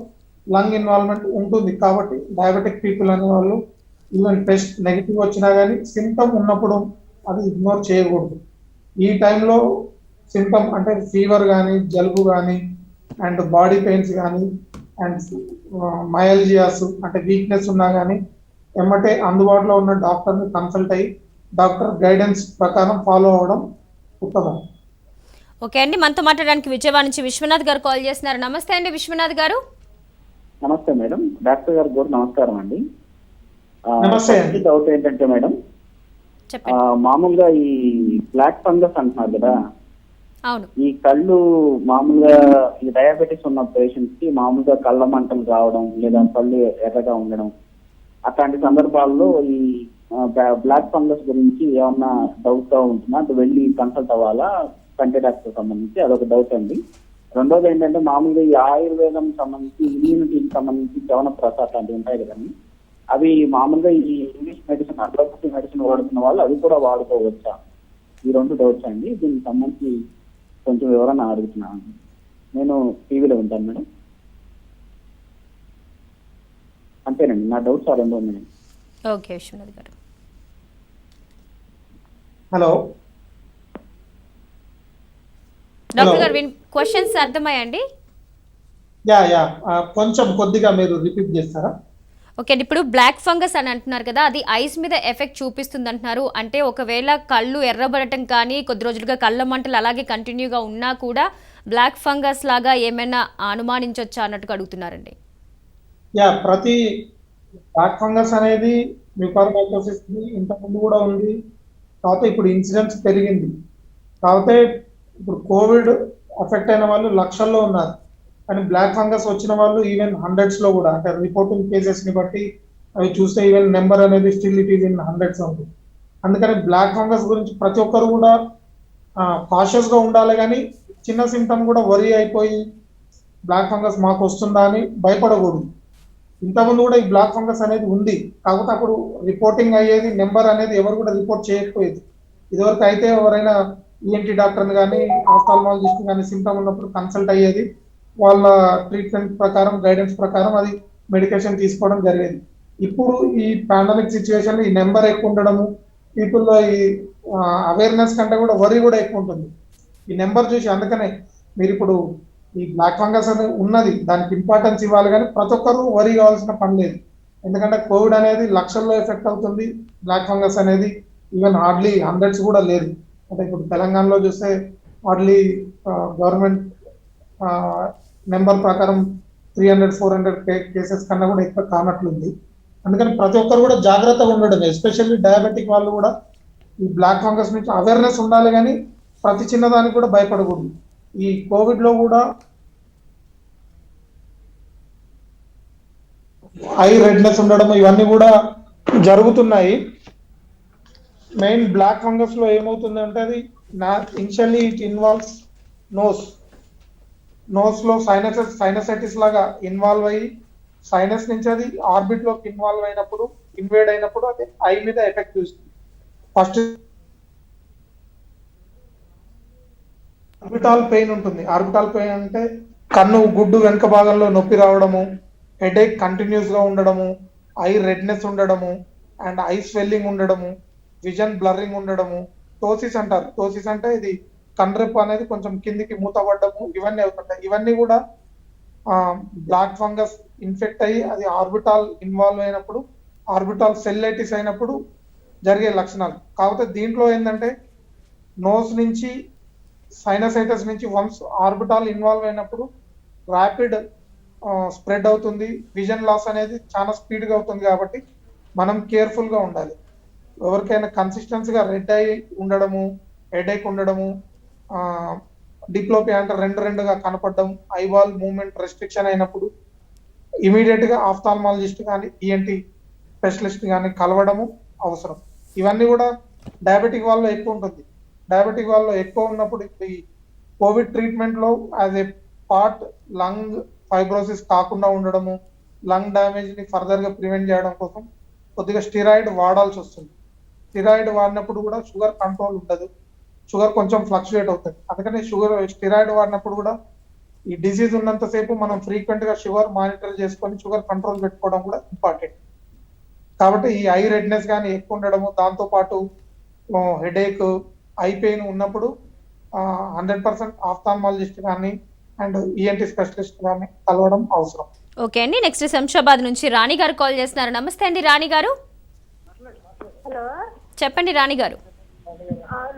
లంగ్ ఇన్వాల్వ్మెంట్ ఉంటుంది. కాబట్టి డయాబెటిక్ పీపుల్ అనే వాళ్ళు ఈవెన్ టెస్ట్ నెగిటివ్ వచ్చినా కానీ సిమ్టమ్ ఉన్నప్పుడు అది ఇగ్నోర్ చేయకూడదు. ఈ టైంలో సిమ్టమ్ అంటే ఫీవర్ కానీ, జలుబు కానీ, అండ్ బాడీ పెయిన్స్ కానీ, అండ్ మయల్జియాస్ అంటే వీక్నెస్ ఉన్నా కానీ ఎమ్మటే అందుబాటులో ఉన్న డాక్టర్ని కన్సల్ట్ అయ్యి డాక్టర్ గైడెన్స్ ప్రకారం ఫాలో అవ్వడం ఉత్తమం. ఓకే అండి, మనతో మాట్లాడడానికి విజయవాడ నుంచి విశ్వనాథ్ గారు కాల్ చేస్తున్నారు. నమస్తే అండి విశ్వనాథ్ గారు. నమస్తే మేడం, డాక్టర్ గారు కూడా నమస్కారం అండి. నమస్తే అండి. డౌట్ ఏంటంటే మేడం, చెప్పండి. మామూలుగా ఈ బ్లాక్ ఫంగస్ అంటున్నారు కదా, అవును. ఈ కళ్ళు మామూలుగా ఈ డయాబెటిస్ ఉన్న పేషెంట్స్ కి మామూలుగా కళ్ళ మంటలు రావడం లేదా కళ్ళు ఎర్రగా ఉండడం అట్లాంటి సందర్భాల్లో ఈ బ్లాక్ ఫంగస్ గురించి ఏమన్నా డౌట్ గా ఉంటుందా అంటే వెళ్ళి కన్సల్ట్ అవ్వాలా కంటి డాక్టర్ సంబంధించి? అదొక డౌట్ అండి. రెండోది ఏంటంటే మామూలుగా ఈ ఆయుర్వేదం సంబంధించి ఇమ్యూనిటీకి సంబంధించి చవన ప్రసాద్ అట్లాంటివి ఉంటాయి కదండి, అవి మామూలుగా ఈ ఇంగ్లీష్ మెడిసిన్ అలోపతి మెడిసిన్ వాడుతున్న వాళ్ళు అవి కూడా వాడుకోవచ్చా? ఈ రెండు డౌట్స్ అండి. దీనికి సంబంధించి కొంచెం వివరణ అడుగుతున్నాను. నేను టీవీలో ఉంటాను మేడం. అంతేనండి, నా డౌట్స్ ఆ రెండు ఉన్నాయి. ఓకే విశ్వనాథ్ గారు. హలో డాక్టర్ గారు క్వశ్చన్స్ అర్థమయ్యండి? కొంచెం కొద్దిగా మీరు రిపీట్ చేస్తారా? ఓకే అండి, ఇప్పుడు బ్లాక్ ఫంగస్ అని అంటున్నారు కదా, అది ఐస్ మీద ఎఫెక్ట్ చూపిస్తుంది అంటున్నారు. అంటే ఒకవేళ కళ్ళు ఎర్రబడటం కానీ కొద్ది రోజులుగా కళ్ళ మంటలు అలాగే కంటిన్యూగా ఉన్నా కూడా బ్లాక్ ఫంగస్ లాగా ఏమైనా అనుమానించవచ్చా అన్నట్టుగా అడుగుతున్నారండి. ప్రతి బ్లాక్ ఫంగస్ అనేది మ్యూకార్మైకోసిస్ ఇంతకుముందు కూడా ఉంది. కాకపోతే ఇప్పుడు ఇన్సిడెన్స్ పెరిగింది. కాకపోతే ఇప్పుడు కోవిడ్ అఫెక్ట్ అయిన వాళ్ళు లక్షల్లో ఉన్నారు, కానీ బ్లాక్ ఫంగస్ వచ్చిన వాళ్ళు ఈవెన్ హండ్రెడ్స్ లో కూడా, అంటే రిపోర్టింగ్ కేసెస్ ని బట్టి అవి చూస్తే ఈవెన్ నెంబర్ అనేది still it is in hundreds ఉంది. అందుకని బ్లాక్ ఫంగస్ గురించి ప్రతి ఒక్కరు కూడా కాషియస్ గా ఉండాలి, కానీ చిన్న సిమ్టమ్ కూడా వరి అయిపోయి బ్లాక్ ఫంగస్ మాకు వస్తుందా అని భయపడకూడదు. ఇంతకుముందు కూడా ఈ బ్లాక్ ఫంగస్ అనేది ఉంది, కాకపోతే అప్పుడు రిపోర్టింగ్ అయ్యేది నెంబర్ అనేది ఎవరు కూడా రిపోర్ట్ చేయకపోయేది. ఇదివరకు అయితే ఎవరైనా ఈఎన్టీ డాక్టర్ని కానీ ఆఫ్థాల్మాలజిస్ట్ కానీ సిమ్టమ్ ఉన్నప్పుడు కన్సల్ట్ అయ్యేది, వాళ్ళ ట్రీట్మెంట్ ప్రకారం గైడెన్స్ ప్రకారం అది మెడికేషన్ తీసుకోవడం జరిగేది. ఇప్పుడు ఈ పాండమిక్ సిచ్యువేషన్ ఈ నెంబర్ ఎక్కువ ఉండడము, పీపుల్లో ఈ అవేర్నెస్ కంటే కూడా వరి కూడా ఎక్కువ ఉంటుంది ఈ నెంబర్ చూసి. అందుకనే మీరు ఇప్పుడు ఈ బ్లాక్ ఫంగస్ అనేది ఉన్నది, దానికి ఇంపార్టెన్స్ ఇవ్వాలి, కానీ ప్రతి ఒక్కరు వరి కావాల్సిన పని లేదు. ఎందుకంటే కోవిడ్ అనేది లక్షల్లో ఎఫెక్ట్ అవుతుంది, బ్లాక్ ఫంగస్ అనేది ఈవెన్ హార్డ్లీ హండ్రెడ్స్ కూడా లేదు. అంటే ఇప్పుడు తెలంగాణలో చూస్తే హార్డ్లీ గవర్నమెంట్ నెంబర్ ప్రకారం 300-400 కేసెస్ కన్నా కూడా ఎక్కువ కానట్లుంది. అందుకని ప్రతి ఒక్కరు కూడా జాగ్రత్తగా ఉండడం, ఎస్పెషల్లీ డయాబెటిక్ వాళ్ళు కూడా ఈ బ్లాక్ ఫంగస్ నుంచి అవేర్నెస్ ఉండాలి, కానీ ప్రతి చిన్నదానికి కూడా భయపడకూడదు. ఈ కోవిడ్ లో కూడా ఐ రెడ్నెస్ ఉండడం ఇవన్నీ కూడా జరుగుతున్నాయి. మెయిన్ బ్లాక్ ఫంగస్ లో ఏమవుతుందంటే అది ఇనిషియల్లీ ఇట్ ఇన్వాల్వ్స్ నోస్ లో సైనసైటిస్ లాగా ఇన్వాల్వ్ అయ్యి సైనస్ నుంచి అది ఆర్బిట్ లోకి ఇన్వేడ్ అయినప్పుడు అది ఐ మీద ఎఫెక్ట్ చూస్తుంది. ఫస్ట్ ఆర్బిటాల్ పెయిన్ ఉంటుంది. ఆర్బిటాల్ పెయిన్ అంటే కన్ను గుడ్డు వెనుక భాగంలో నొప్పి రావడము, హెడేక్ కంటిన్యూస్ గా ఉండడము, ఐ రెడ్నెస్ ఉండడము, అండ్ ఐ స్వెల్లింగ్ ఉండడము, విజన్ బ్లర్రింగ్ ఉండడము, టోసిస్ అంటారు. టోసిస్ అంటే ఇది కండ్రెప్ అనేది కొంచెం కిందికి మూతపడ్డము, ఇవన్నీ అవుతుంటాయి. ఇవన్నీ కూడా బ్లాక్ ఫంగస్ ఇన్ఫెక్ట్ అయ్యి అది ఆర్బిటాల్ ఇన్వాల్వ్ అయినప్పుడు, ఆర్బిటాల్ సెల్లైటిస్ అయినప్పుడు జరిగే లక్షణాలు. కాకపోతే దీంట్లో ఏంటంటే నోస్ నుంచి సైనసైటిస్ నుంచి వన్స్ ఆర్బిటాల్ ఇన్వాల్వ్ అయినప్పుడు ర్యాపిడ్ స్ప్రెడ్ అవుతుంది, విజన్ లాస్ అనేది చాలా స్పీడ్ గా అవుతుంది. కాబట్టి మనం కేర్ఫుల్ గా ఉండాలి. ఎవరికైనా కన్సిస్టెన్సీగా రెడ్ ఐ ఉండడము, హెడేక్ ఉండడము, డిప్లోపియా అంటే రెండుగా కనపడడం, ఐబాల్ మూవ్మెంట్ రెస్ట్రిక్షన్ అయినప్పుడు ఇమీడియట్ గా ఆఫ్థాల్మాలజిస్ట్ కానీ ఈఎన్టీ స్పెషలిస్ట్ కానీ కలవడము అవసరం. ఇవన్నీ కూడా డయాబెటిక్ వాళ్ళలో ఎక్కువ ఉంటుంది. డయాబెటిక్ వాళ్ళలో ఎక్కువ ఉన్నప్పుడు ఈ కోవిడ్ ట్రీట్మెంట్ లో as a part lung fibrosis కాకుండా ఉండడము, లంగ్ డ్యామేజ్ ని ఫర్దర్ గా ప్రివెంట్ చేయడం కోసం కొద్దిగా స్టిరాయిడ్ వాడాల్సి వస్తుంది. స్టిరాయిడ్ వాడినప్పుడు కూడా షుగర్ కంట్రోల్ ఉండదు, షుగర్ కొంచెం ఫ్లక్చుయేట్ అవుతుంది. అందుకని స్టిరాయిడ్ వాడినప్పుడు కూడా ఈ డిసీజ్ ఉన్నంతసేపు మనం ఫ్రీక్వెంట్ గా షుగర్ మానిటర్ చేసుకొని షుగర్ కంట్రోల్ పెట్టుకోవడం కూడా ఇంపార్టెంట్. కాబట్టి ఈ ఐ రెడ్నెస్ కానీ ఎక్కువ ఉండడము, దాంతో పాటు హెడేక్, ఐ పెయిన్ ఉన్నప్పుడు 100% ఆఫ్థాల్మాలజిస్ట్ కానీ అండ్ ఈఎన్టీ స్పెషలిస్ట్ కానీ కలవడం అవసరం. ఓకే అండి, నెక్స్ట్ శంషాబాద్ నుంచి రాణి గారు కాల్ చేస్తున్నారు. నమస్తే అండి రాణి గారు. హలో, చెప్పండి రాణి గారు.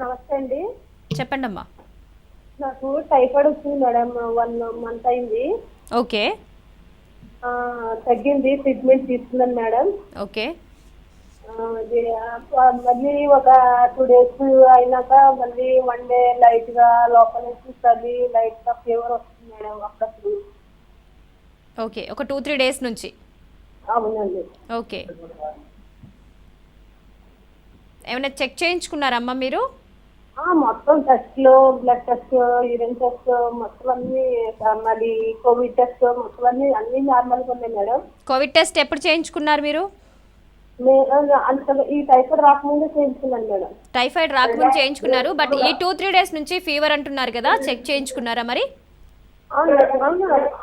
నమస్తే అండి. చెప్పండి అమ్మా. నాకు టైఫాయిడ్ వచ్చింది మేడం, 1 month అయింది. ఓకే తగ్గింది, ట్రీట్మెంట్ తీసుకున్నాను మేడం. ఓకే మళ్ళీ ఒక 2 days అయినాక మళ్ళీ 1 day లైట్ గా లోపల నుంచి చలి, లైట్ గా ఫీవర్ వస్తుంది మేడం అప్పుడప్పుడు. ఓకే, ఒక 2-3 days నుంచి. అవునండి. ఓకే, ఏమైనా చెక్ చేయించుకున్నారమ్మా మీరు? మొత్తం టెస్ట్లు, బ్లడ్ టెస్ట్, యూరిన్ టెస్ట్ మొత్తం అన్ని, మళ్ళీ కోవిడ్ టెస్ట్ మొత్తం అన్ని నార్మల్గా ఉన్నాయి మేడం. కోవిడ్ టెస్ట్ ఎప్పుడు చేయించుకున్నారు మీరు? అంత ఈ టైఫాయిడ్ రాకముందే చేయించుకున్నాను మేడం. టైఫాయిడ్ రాకముందు చేయించుకున్నారు, బట్ ఈ 2-3 days నుంచి ఫీవర్ అంటున్నారు కదా, చెక్ చేయించుకున్నారా మరి?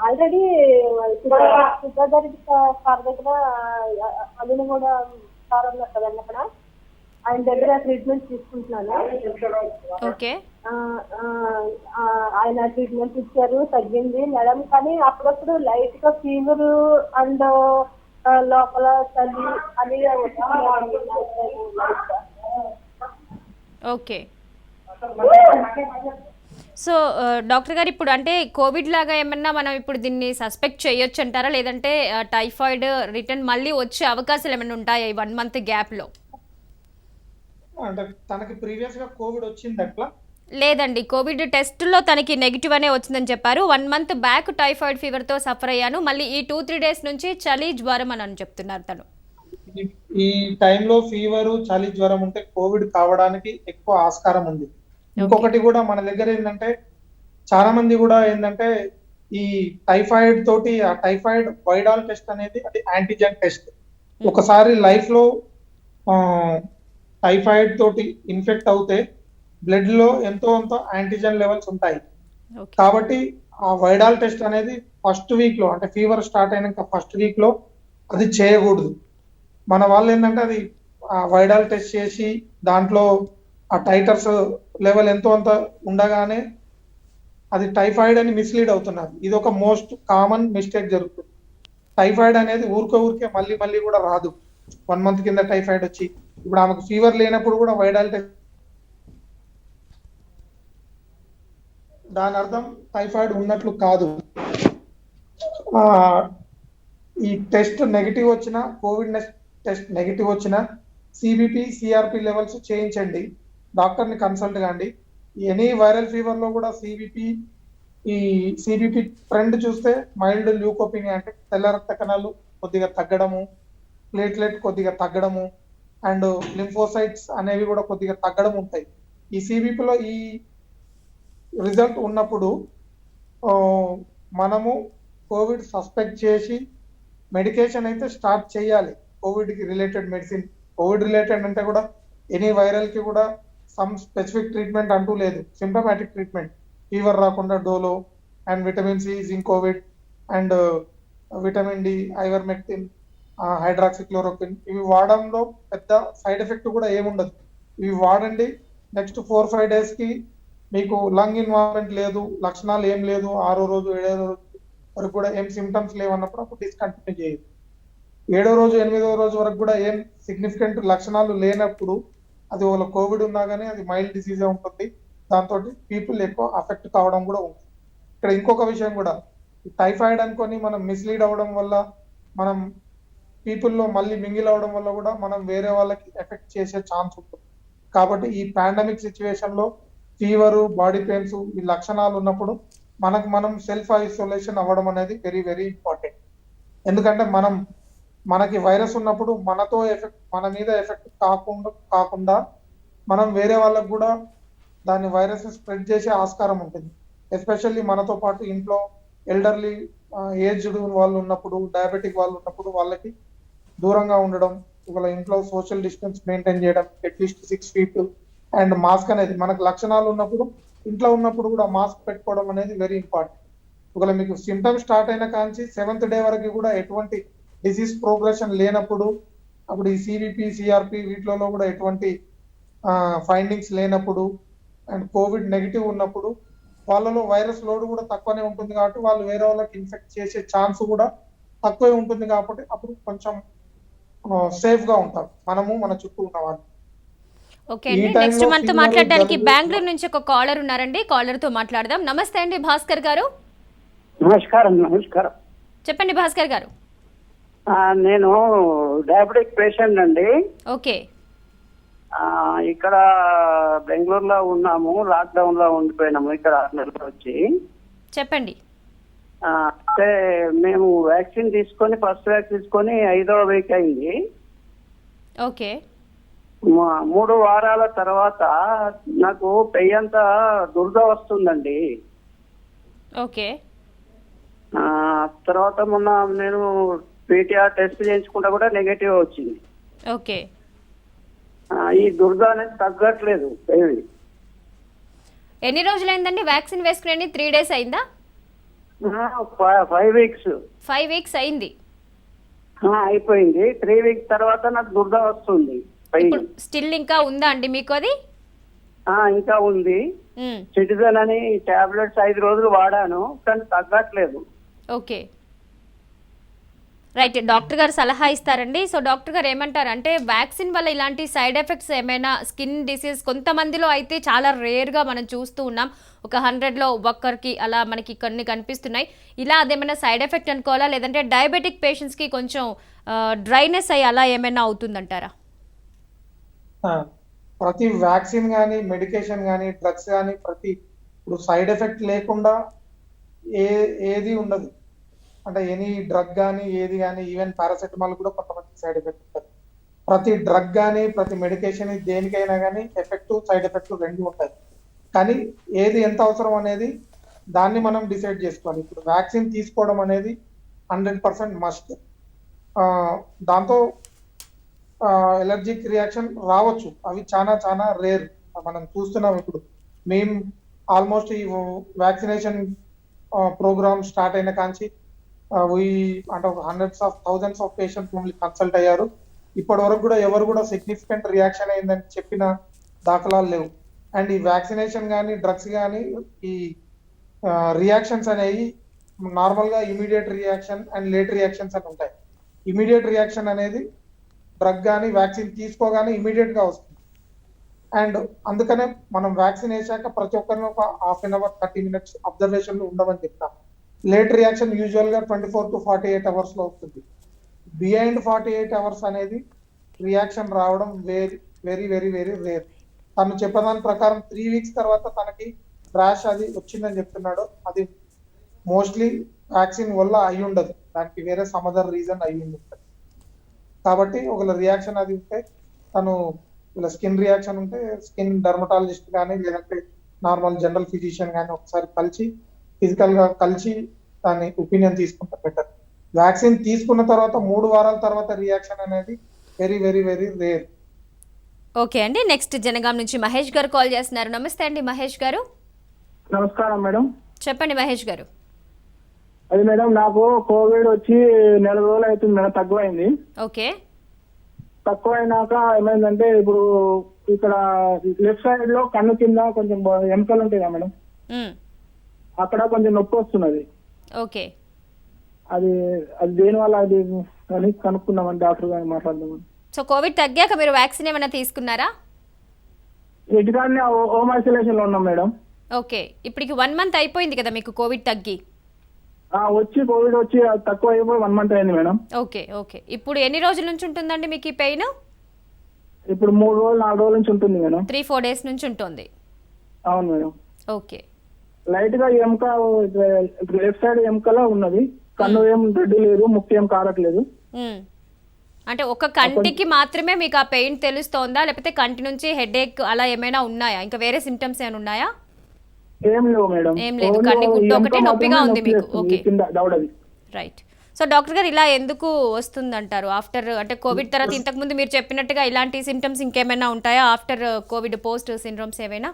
ఆల్రెడీ సిద్ధార్థ సార్ దగ్గర అదిని కూడా సార్ ఉన్నారు కదండి అక్కడ, ఆయన దగ్గర ట్రీట్మెంట్ తీసుకుంటున్నాను. ఓకే, ఆయన ట్రీట్మెంట్ ఇచ్చారు, తగ్గింది మేడం. కానీ అప్పుడప్పుడు లైట్ గా ఫీవర్ అండ్ లోపల చలి అని ఓకే. సో డాక్టర్ గారు, ఇప్పుడు అంటే కోవిడ్ లాగా ఏమన్నా మనం ఇప్పుడు దీన్ని సస్పెక్ట్ చేయొచ్చు అంటారా, లేదంటే టైఫాయిడ్ రిటర్న్ మళ్ళీ వచ్చే అవకాశాలు ఏమైనా ఉంటాయా ఈ 1 month గ్యాప్లో? అంటే తనకి ప్రీవియస్ గా కోవిడ్ వచ్చింది అట్లా? లేదండి, కోవిడ్ టెస్ట్లో తనకి నెగిటివ్ అనే వచ్చిందని చెప్పారు. 1 month బ్యాక్ టైఫాయిడ్ ఫీవర్తో సఫర్ అయ్యాను, మళ్ళీ ఈ 2-3 days నుంచి చలి, జ్వరం అని చెప్తున్నారు తను. ఈ టైంలో ఫీవర్, చలి, జ్వరం ఉంటే కోవిడ్ కావడానికి ఎక్కువ ఆస్కారం ఉంది. ఇంకొకటి కూడా మన దగ్గర ఏంటంటే చాలా మంది కూడా ఏంటంటే ఈ టైఫాయిడ్ తోటి, ఆ టైఫాయిడ్ వైడాల్ టెస్ట్ అనేది అది యాంటీజెన్ టెస్ట్. ఒకసారి లైఫ్ లో టైఫాయిడ్ తోటి ఇన్ఫెక్ట్ అవుతే బ్లడ్ లో ఎంతో యాంటీజెన్ లెవెల్స్ ఉంటాయి. కాబట్టి ఆ వైడాల్ టెస్ట్ అనేది ఫస్ట్ వీక్ లో, అంటే ఫీవర్ స్టార్ట్ అయినాక ఫస్ట్ వీక్ లో అది చేయకూడదు. మన వాళ్ళు ఏంటంటే అది ఆ వైడాల్ టెస్ట్ చేసి దాంట్లో ఆ టైటర్స్ లెవెల్ ఎంతో అంత ఉండగానే అది టైఫాయిడ్ అని మిస్లీడ్ అవుతున్నారు. ఇది ఒక మోస్ట్ కామన్ మిస్టేక్ జరుగుతుంది. టైఫాయిడ్ అనేది ఊరికే మళ్ళీ మళ్ళీ కూడా రాదు. 1 month కింద టైఫాయిడ్ వచ్చి ఇప్పుడు ఆమెకు ఫీవర్ లేనప్పుడు కూడా వైడాల్ టెస్ట్, దాని అర్థం టైఫాయిడ్ ఉన్నట్లు కాదు. ఈ టెస్ట్ నెగిటివ్ వచ్చిన, కోవిడ్ టెస్ట్ నెగిటివ్ వచ్చిన సిబిపి, సిఆర్పి లెవెల్స్ చేయించండి, డాక్టర్ని కన్సల్ట్ కాండి. ఎనీ వైరల్ ఫీవర్ లో కూడా సిబిపి ట్రెండ్ చూస్తే మైల్డ్ ల్యూకోపీనియా, అంటే తెల్ల రక్త కణాలు కొద్దిగా తగ్గడము, ప్లేట్లెట్ కొద్దిగా తగ్గడము అండ్ లింఫోసైట్స్ అనేవి కూడా కొద్దిగా తగ్గడం ఉంటాయి. ఈ సిబిపిలో ఈ రిజల్ట్ ఉన్నప్పుడు మనము కోవిడ్ సస్పెక్ట్ చేసి మెడికేషన్ అయితే స్టార్ట్ చేయాలి. కోవిడ్ కి రిలేటెడ్ మెడిసిన్, కోవిడ్ రిలేటెడ్ అంటే కూడా ఎనీ వైరల్ కి కూడా సమ్ స్పెసిఫిక్ ట్రీట్మెంట్ అంటూ లేదు. సింప్టమాటిక్ ట్రీట్మెంట్, ఫీవర్ రాకుండా Dolo and vitamin C, Zincovit and vitamin D, ivermectin, hydroxychloroquine, ఇవి వాడడంలో పెద్ద సైడ్ ఎఫెక్ట్ కూడా ఏముండదు. ఇవి వాడండి. నెక్స్ట్ 4-5 days కి మీకు లంగ్ ఇన్వాల్వ్మెంట్ లేదు, లక్షణాలు ఏం లేదు, 6వ రోజు 7వ రోజు వరకు కూడా ఏం సిమ్టమ్స్ లేవన్నప్పుడు అప్పుడు డిస్కంటిన్యూ చేయదు. 7వ రోజు 8వ రోజు వరకు కూడా ఏం సిగ్నిఫికెంట్ లక్షణాలు లేనప్పుడు అది వాళ్ళ కోవిడ్ ఉన్నా కానీ అది మైల్డ్ డిసీజే ఉంటుంది. దాంతో పీపుల్ ఎక్కువ అఫెక్ట్ కావడం కూడా ఉంటుంది. ఇక్కడ ఇంకొక విషయం కూడా, టైఫాయిడ్ అనుకొని మనం మిస్లీడ్ అవ్వడం వల్ల, మనం పీపుల్లో మళ్ళీ మింగిల్ అవడం వల్ల కూడా మనం వేరే వాళ్ళకి ఎఫెక్ట్ చేసే ఛాన్స్ ఉంటుంది. కాబట్టి ఈ పాండమిక్ సిచ్యువేషన్ లో ఫీవర్, బాడీ పెయిన్స్ ఈ లక్షణాలు ఉన్నప్పుడు మనం సెల్ఫ్ ఐసోలేషన్ అవ్వడం అనేది వెరీ వెరీ ఇంపార్టెంట్. ఎందుకంటే మనకి వైరస్ ఉన్నప్పుడు మనతో ఎఫెక్ట్, మన మీద ఎఫెక్ట్ కాకుండా మనం వేరే వాళ్ళకు కూడా దాని వైరస్ స్ప్రెడ్ చేసే ఆస్కారం ఉంటుంది. ఎస్పెషల్లీ మనతో పాటు ఇంట్లో ఎల్డర్లీ, ఏజ్డ్ వాళ్ళు ఉన్నప్పుడు, డయాబెటిక్ వాళ్ళు ఉన్నప్పుడు వాళ్ళకి దూరంగా ఉండడం, వాళ్ళ ఇంట్లో సోషల్ డిస్టెన్స్ మెయింటైన్ చేయడం, అట్లీస్ట్ 6 feet అండ్ మాస్క్ అనేది మనకు లక్షణాలు ఉన్నప్పుడు, ఇంట్లో ఉన్నప్పుడు కూడా మాస్క్ పెట్టుకోవడం అనేది వెరీ ఇంపార్టెంట్. ఒకవేళ మీకు సిమ్టమ్స్ స్టార్ట్ అయిన కాంచి 7th డే వరకు కూడా ఎటువంటి డిసీజ్ ప్రోగ్రెషన్ లేనప్పుడు, అప్పుడు ఈ సివిపి సిఆర్పి వీటిలో కూడా ఎటువంటి ఫైండింగ్స్ లేనప్పుడు అండ్ కోవిడ్ నెగిటివ్ ఉన్నప్పుడు వాళ్ళలో వైరస్ లోడ్ కూడా తక్కువనే ఉంటుంది కాబట్టి వాళ్ళు వేరే వాళ్ళకి ఇన్ఫెక్ట్ చేసే ఛాన్స్ కూడా తక్కువే ఉంటుంది కాబట్టి అప్పుడు కొంచెం సేఫ్ గా ఉంటాం మనము మన చుట్టూ ఉన్న వాళ్ళు. ఓకే ఈ అండి, టైంలో నెక్స్ట్ మనతో ఫీవర్, మాట్లాడడానికి జలుబు, బెంగళూరు నుంచి ఒక కాలర్ ఉన్నారండి. కాలర్ తో మాట్లాడదాం. నమస్తే అండి భాస్కర్ గారు. నమస్కారం. నమస్కారం. చెప్పండి భాస్కర్ గారు. నేను డయాబెటిక్ పేషెంట్ అండి. ఓకే. ఇక్కడ బెంగళూరులో ఉన్నాము, లాక్డౌన్ లో ఉండిపోయినాము ఇక్కడ 6 నెలలు వచ్చి. చెప్పండి. అంటే మేము వ్యాక్సిన్ తీసుకొని ఫస్ట్ వ్యాక్సిన్ తీసుకొని 5వ వీక్ అయింది. ఓకే. 3 వారాల తర్వాత నాకు పెయ్యంతా దురద వస్తుందండి. ఓకే. తర్వాత మొన్న నేను పీటీఆర్ టెస్ట్ చేయించుకుంటా కూడా నెగటివ్ వచ్చింది. ఓకే. ఈ దురద అనేది తగ్గట్లేదు. ఎన్ని రోజులైందండి వ్యాక్సిన్ వేసుకుని? 3 days అయిందా? 5 weeks. 5 weeks అయింది. అయిపోయింది. 3 weeks తర్వాత నాకు దురద వస్తుంది. ఇప్పుడు స్టిల్ ఇంకా ఉందా అండి మీకు అది? ఇంకా ఉంది. సిటిజన్ అని టాబ్లెట్స్ 5 రోజులు వాడాను కానీ తగ్గట్లేదు. Okay right. డాక్టర్ గారు సలహా ఇస్తారండి. సో డాక్టర్ గారు ఏమంటారు అంటే వ్యాక్సిన్ వల్ల ఇలాంటి సైడ్ ఎఫెక్ట్స్ ఏమైనా, స్కిన్ డిసీజ్ కొంతమందిలో అయితే చాలా రేర్గా మనం చూస్తూ ఉన్నాం, ఒక 100లో ఒక్కరికి అలా మనకి కొన్ని కనిపిస్తున్నాయి. ఇలా అదేమైనా సైడ్ ఎఫెక్ట్ అనుకోవాలా, లేదంటే డయాబెటిక్ పేషెంట్స్కి కొంచెం డ్రైనెస్ అయ్యి అలా ఏమైనా అవుతుందంటారా? ప్రతి వ్యాక్సిన్ కానీ మెడికేషన్ కానీ డ్రగ్స్ కానీ ఇప్పుడు సైడ్ ఎఫెక్ట్ లేకుండా ఏది ఉండదు. అంటే ఎనీ డ్రగ్ కానీ ఏది కానీ, ఈవెన్ పారాసెటమాల్ కూడా కొంతమంది సైడ్ ఎఫెక్ట్ ఉంటుంది. ప్రతి డ్రగ్ కానీ ప్రతి మెడికేషన్ దేనికైనా కానీ ఎఫెక్ట్ సైడ్ ఎఫెక్ట్ 2 ఉంటాయి. కానీ ఏది ఎంత అవసరం అనేది దాన్ని మనం డిసైడ్ చేసుకోవాలి. ఇప్పుడు వ్యాక్సిన్ తీసుకోవడం అనేది 100% మస్ట్. దాంతో ఎలర్జిక్ రియాక్షన్ రావచ్చు, అవి చాలా చాలా రేర్. మనం చూస్తున్నాం ఇప్పుడు. మేము ఆల్మోస్ట్ ఈ వ్యాక్సినేషన్ ప్రోగ్రామ్ స్టార్ట్ అయిన కాంచి అంటే hundreds of thousands of patients మమ్మల్ని కన్సల్ట్ అయ్యారు. ఇప్పటి వరకు కూడా ఎవరు కూడా సిగ్నిఫికెంట్ రియాక్షన్ అయిందని చెప్పిన దాఖలాలు లేవు. అండ్ ఈ వ్యాక్సినేషన్ కానీ డ్రగ్స్ కానీ ఈ రియాక్షన్స్ అనేవి నార్మల్ గా immediate reaction and late reactions అని ఉంటాయి. ఇమీడియట్ రియాక్షన్ అనేది డ్రగ్ కానీ వ్యాక్సిన్ తీసుకోగానే ఇమీడియట్ గా వస్తుంది. అండ్ అందుకనే మనం వ్యాక్సిన్ వేసాక ప్రతి ఒక్కరిని ఒక 1/2 hour 30 minutes అబ్జర్వేషన్ లో ఉండమని చెప్తాం. లేట్ రియాక్షన్ యూజువల్ గా 24 to 48 hours లో వస్తుంది. బిహైండ్ 48 hours అనేది రియాక్షన్ రావడం very very very very rare. తను చెప్పదాని ప్రకారం 3 weeks తర్వాత తనకి ర్యాష్ అది వచ్చిందని చెప్తున్నాడు. అది మోస్ట్లీ వ్యాక్సిన్ వల్ల అయి ఉండదు, దానికి వేరే సమ్ అదర్ రీజన్ అయి ఉంటుంది. కాబట్టి ఒకవేళ రియాక్షన్ అది ఉంటే తను ఇలా స్కిన్ రియాక్షన్ ఉంటే స్కిన్ డర్మటాలజిస్ట్ కానీ లేదంటే నార్మల్ జనరల్ ఫిజిషియన్ కానీ ఒకసారి ఫిజికల్ గా కలిసి దాని ఒపీనియన్ తీసుకుంటే బెటర్. వ్యాక్సిన్ తీసుకున్న తర్వాత 3 వారాల తర్వాత రియాక్షన్ అనేది very very very rare. Okay అండి, నెక్స్ట్ జనగాం నుంచి మహేష్ గారు కాల్ చేస్తున్నారు. నమస్తే అండి మహేష్ గారు. నమస్కారం మేడం. చెప్పండి మహేష్ గారు. అది మేడం, నాకు కోవిడ్ వచ్చి 4 రోజులు అవుతుంది మేడం, తక్కువైంది. ఓకే. తక్కువైనాక ఏమైందంటే ఇప్పుడు ఇక్కడ లెఫ్ట్ సైడ్ లో కన్ను కింద కొంచెం ఎముకలు ఉంటాయి కదా మేడం, అక్కడ కొంచెం నొప్పి వస్తున్నది. ఓకే. అది దేని వల్ల అది అని కనుక్కున్నామని డాక్టర్ గారిని మాట్లాడదామని. సో కోవిడ్ తగ్గాక మీరు వ్యాక్సిన్ ఏమైనా తీసుకున్నారా? ఇంటికాడనే హోమ్ ఐసోలేషన్ లో ఉన్నాం మేడం. ఓకే. ఇప్పటికి 1 month అయిపోయింది కదా మీకు కోవిడ్ తగ్గి? కోవిడ్ వచ్చి తక్కువ అయిపోయి 1 month అయింది మేడం. Okay okay. ఇప్పుడు ఎన్ని రోజుల నుంచి ఉంటుందండి మీకు ఈ పెయిన్? ఇప్పుడు 3 రోజులు 4 రోజుల నుంచి ఉంటుంది మేడం. 3-4 days నుంచి ఉంటుంది. అవును మేడం. ఓకే. లైట్ గా ఎముక లెఫ్ట్ సైడ్ ఎముకలో ఉన్నది, కన్ను ఏం రెడ్డి లేదు, ముక్కు ఏం కారట్లేదు. అంటే ఒక కంటికి మాత్రమే మీకు ఆ పెయిన్ తెలుస్తోందా, లేకపోతే కంటి నుంచి హెడేక్ అలా ఏమైనా ఉన్నాయా? ఇంకా వేరే సిమ్టమ్స్ ఏమైనా ఉన్నాయా? ఏం లేవు మేడం. ఏం లేదు, కన్ను గుడ్డు ఒకటే నొప్పిగా ఉంది మీకు. Okay right. సో డాక్టర్ గారు ఇలా ఎందుకు వస్తుందంటారు ఆఫ్టర్, అంటే కోవిడ్ తర్వాత? ఇంతకు ముందు మీరు చెప్పినట్టుగా ఇలాంటి సిమ్టమ్స్ ఇంకేమైనా ఉంటాయా ఆఫ్టర్ కోవిడ్ పోస్ట్ సిండ్రోమ్స్ ఏమైనా?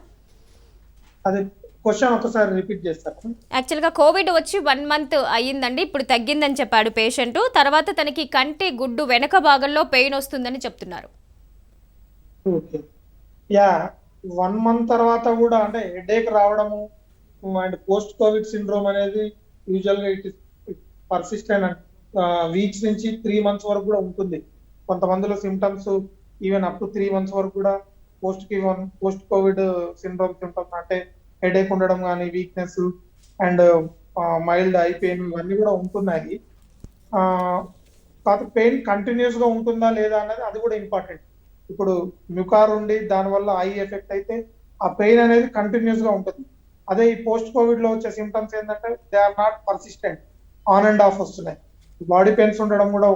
అది క్వశ్చన్ ఒకసారి రిపీట్ చేస్తారు. యాక్చువల్గా కోవిడ్ వచ్చి 1 month అయ్యిందండి, ఇప్పుడు తగ్గిందని చెప్పాడు పేషెంట్. తర్వాత తనకి కంటి గుడ్డు వెనక భాగంలో పెయిన్ వస్తుందని చెప్తున్నారు. ఓకే. యా 1 month తర్వాత కూడా అంటే హెడేక్ రావడము అండ్ పోస్ట్ కోవిడ్ సిండ్రోమ్ అనేది యూజువల్ గా ఇట్ పర్సిస్టెంట్ వీక్స్ నుంచి 3 months వరకు కూడా ఉంటుంది. కొంతమందిలో symptoms even up to 3 months వరకు కూడా పోస్ట్ కోవిడ్ సిండ్రోమ్ సిమ్టమ్స్ అంటే హెడేక్ ఉండడం కానీ, weakness and mild I pain ఇవన్నీ కూడా ఉంటున్నాయి. కాకపోతే పెయిన్ కంటిన్యూస్ గా ఉంటుందా లేదా అనేది అది కూడా ఇంపార్టెంట్. ఇప్పుడు మ్యూకార్ ఉండి దానివల్ల ఐ ఎఫెక్ట్ అయితే ఆ పెయిన్ అనేది కంటిన్యూస్ గా ఉంటుంది. అదే ఈ పోస్ట్ కోవిడ్ లో వచ్చే సిమ్టమ్స్ ఏంటంటే they are not persistent, on and off వస్తున్నాయి. బాడీ పెయిన్స్ ఉండడం కూడా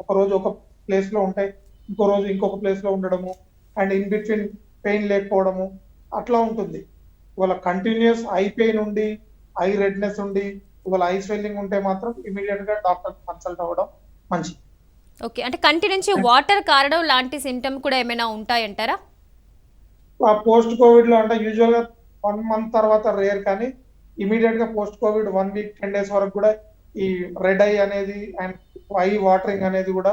ఒక రోజు ఒక ప్లేస్ లో ఉంటాయి, ఇంకో రోజు ఇంకొక ప్లేస్ లో ఉండడము అండ్ ఇన్ బిట్వీన్ పెయిన్ లేకపోవడము అట్లా ఉంటుంది. ఇవాళ కంటిన్యూస్ ఐ పెయిన్ ఉండి, ఐ రెడ్నెస్ ఉండి, ఇవాళ ఐ స్వెల్లింగ్ ఉంటే మాత్రం ఇమీడియట్ గా డాక్టర్ కన్సల్ట్ అవ్వడం మంచిది. ఓకే, అంటే కంటి నుంచి వాటర్ కారడం లాంటి సిమ్టమ్ కూడా ఏమైనా ఉంటాయంటారా? ఆ పోస్ట్ కోవిడ్ లో అంటే యూజువల్ గా 1 month తర్వాత రేర్, కానీ ఇమీడియట్ గా పోస్ట్ కోవిడ్ 1 week 10 days వరకు కూడా ఈ రెడ్ ఐ అనేది అండ్ ఐ వాటరింగ్ అనేది కూడా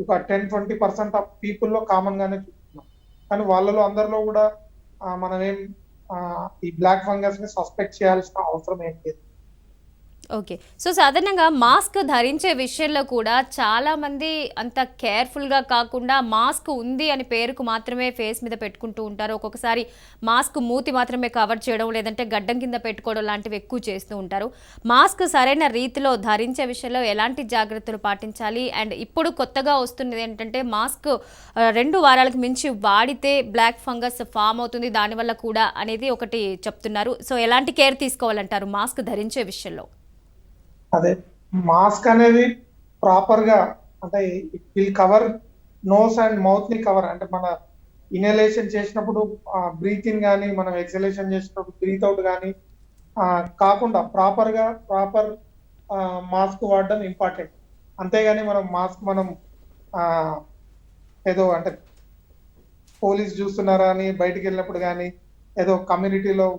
ఒక 10-20% ఆఫ్ పీపుల్ లో కామన్ గానే చూస్తున్నాం. కానీ వాళ్ళలో అందరిలో కూడా మనం ఏం ఈ బ్లాక్ ఫంగస్ ని సస్పెక్ట్ చేయాల్సిన అవసరం ఏం లేదు. ఓకే, సో సాధారణంగా మాస్క్ ధరించే విషయంలో కూడా చాలా మంది అంత కేర్ఫుల్గా కాకుండా మాస్క్ ఉంది అని పేరుకు మాత్రమే ఫేస్ మీద పెట్టుకుంటూ ఉంటారు. ఒక్కొక్కసారి మాస్క్ మూతి మాత్రమే కవర్ చేయడం, లేదంటే గడ్డం కింద పెట్టుకోవడం లాంటివి ఎక్కువ చేస్తూ ఉంటారు. మాస్క్ సరైన రీతిలో ధరించే విషయంలో ఎలాంటి జాగ్రత్తలు పాటించాలి? అండ్ ఇప్పుడు కొత్తగా వస్తున్నది ఏంటంటే మాస్క్ 2 వారాలకు మించి వాడితే బ్లాక్ ఫంగస్ ఫామ్ అవుతుంది దానివల్ల కూడా అనేది ఒకటి చెప్తున్నారు. సో ఎలాంటి కేర్ తీసుకోవాలంటారు మాస్క్ ధరించే విషయంలో? అదే మాస్క్ అనేది ప్రాపర్ గా అంటే it will cover nose and mouth ని కవర్, అంటే మన ఇన్హలేషన్ చేసినప్పుడు బ్రీత్ ఇన్ కానీ, మనం ఎక్సలేషన్ చేసినప్పుడు బ్రీత్ అవుట్ కానీ కాకుండా ప్రాపర్ మాస్క్ వాడడం ఇంపార్టెంట్. అంతేగాని మనం ఏదో అంటే పోలీస్ చూస్తున్నారా అని బయటికి వెళ్ళినప్పుడు కానీ, ఏదో కమ్యూనిటీలో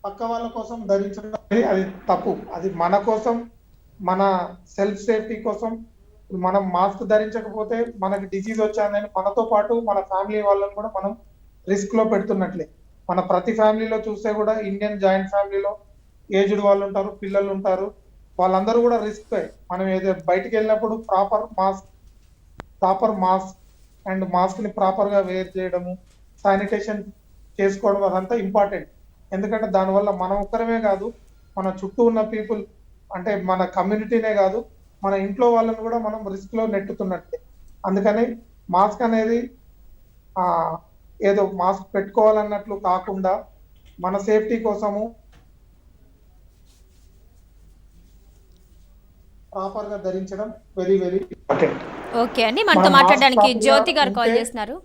పక్క వాళ్ళ కోసం ధరించడం అది తప్పు. అది మన కోసం, మన సెల్ఫ్ సేఫ్టీ కోసం. మనం మాస్క్ ధరించకపోతే మనకి డిసీజ్ వచ్చాదని మనతో పాటు మన ఫ్యామిలీ వాళ్ళని కూడా మనం రిస్క్ లో పెడుతున్నట్లే. మన ప్రతి ఫ్యామిలీలో చూస్తే కూడా ఇండియన్ జాయింట్ ఫ్యామిలీలో ఏజ్డ్ వాళ్ళు ఉంటారు, పిల్లలు ఉంటారు, వాళ్ళందరూ కూడా రిస్క్. మనం ఏదో బయటికి వెళ్ళినప్పుడు ప్రాపర్ మాస్క్ అండ్ మాస్క్ ని ప్రాపర్ గా వేర్ చేయడము, శానిటేషన్ చేసుకోవడం అదంతా ఇంపార్టెంట్. ఎందుకంటే దానివల్ల మనం ఒక్కరమే కాదు, మన చుట్టూ ఉన్న పీపుల్ అంటే మన కమ్యూనిటీనే కాదు, మన ఇంట్లో వాళ్ళని కూడా మనం రిస్క్ లో నెట్టుతున్నట్టే. అందుకని మాస్క్ అనేది ఏదో మాస్క్ పెట్టుకోవాలన్నట్లు కాకుండా మన సేఫ్టీ కోసము ప్రాపర్ గా ధరించడం వెరీ వెరీ ఇంపార్టెంట్. ఓకే అండి, మనతో మాట్లాడడానికి జ్యోతి గారు కాల్ చేస్తున్నారు.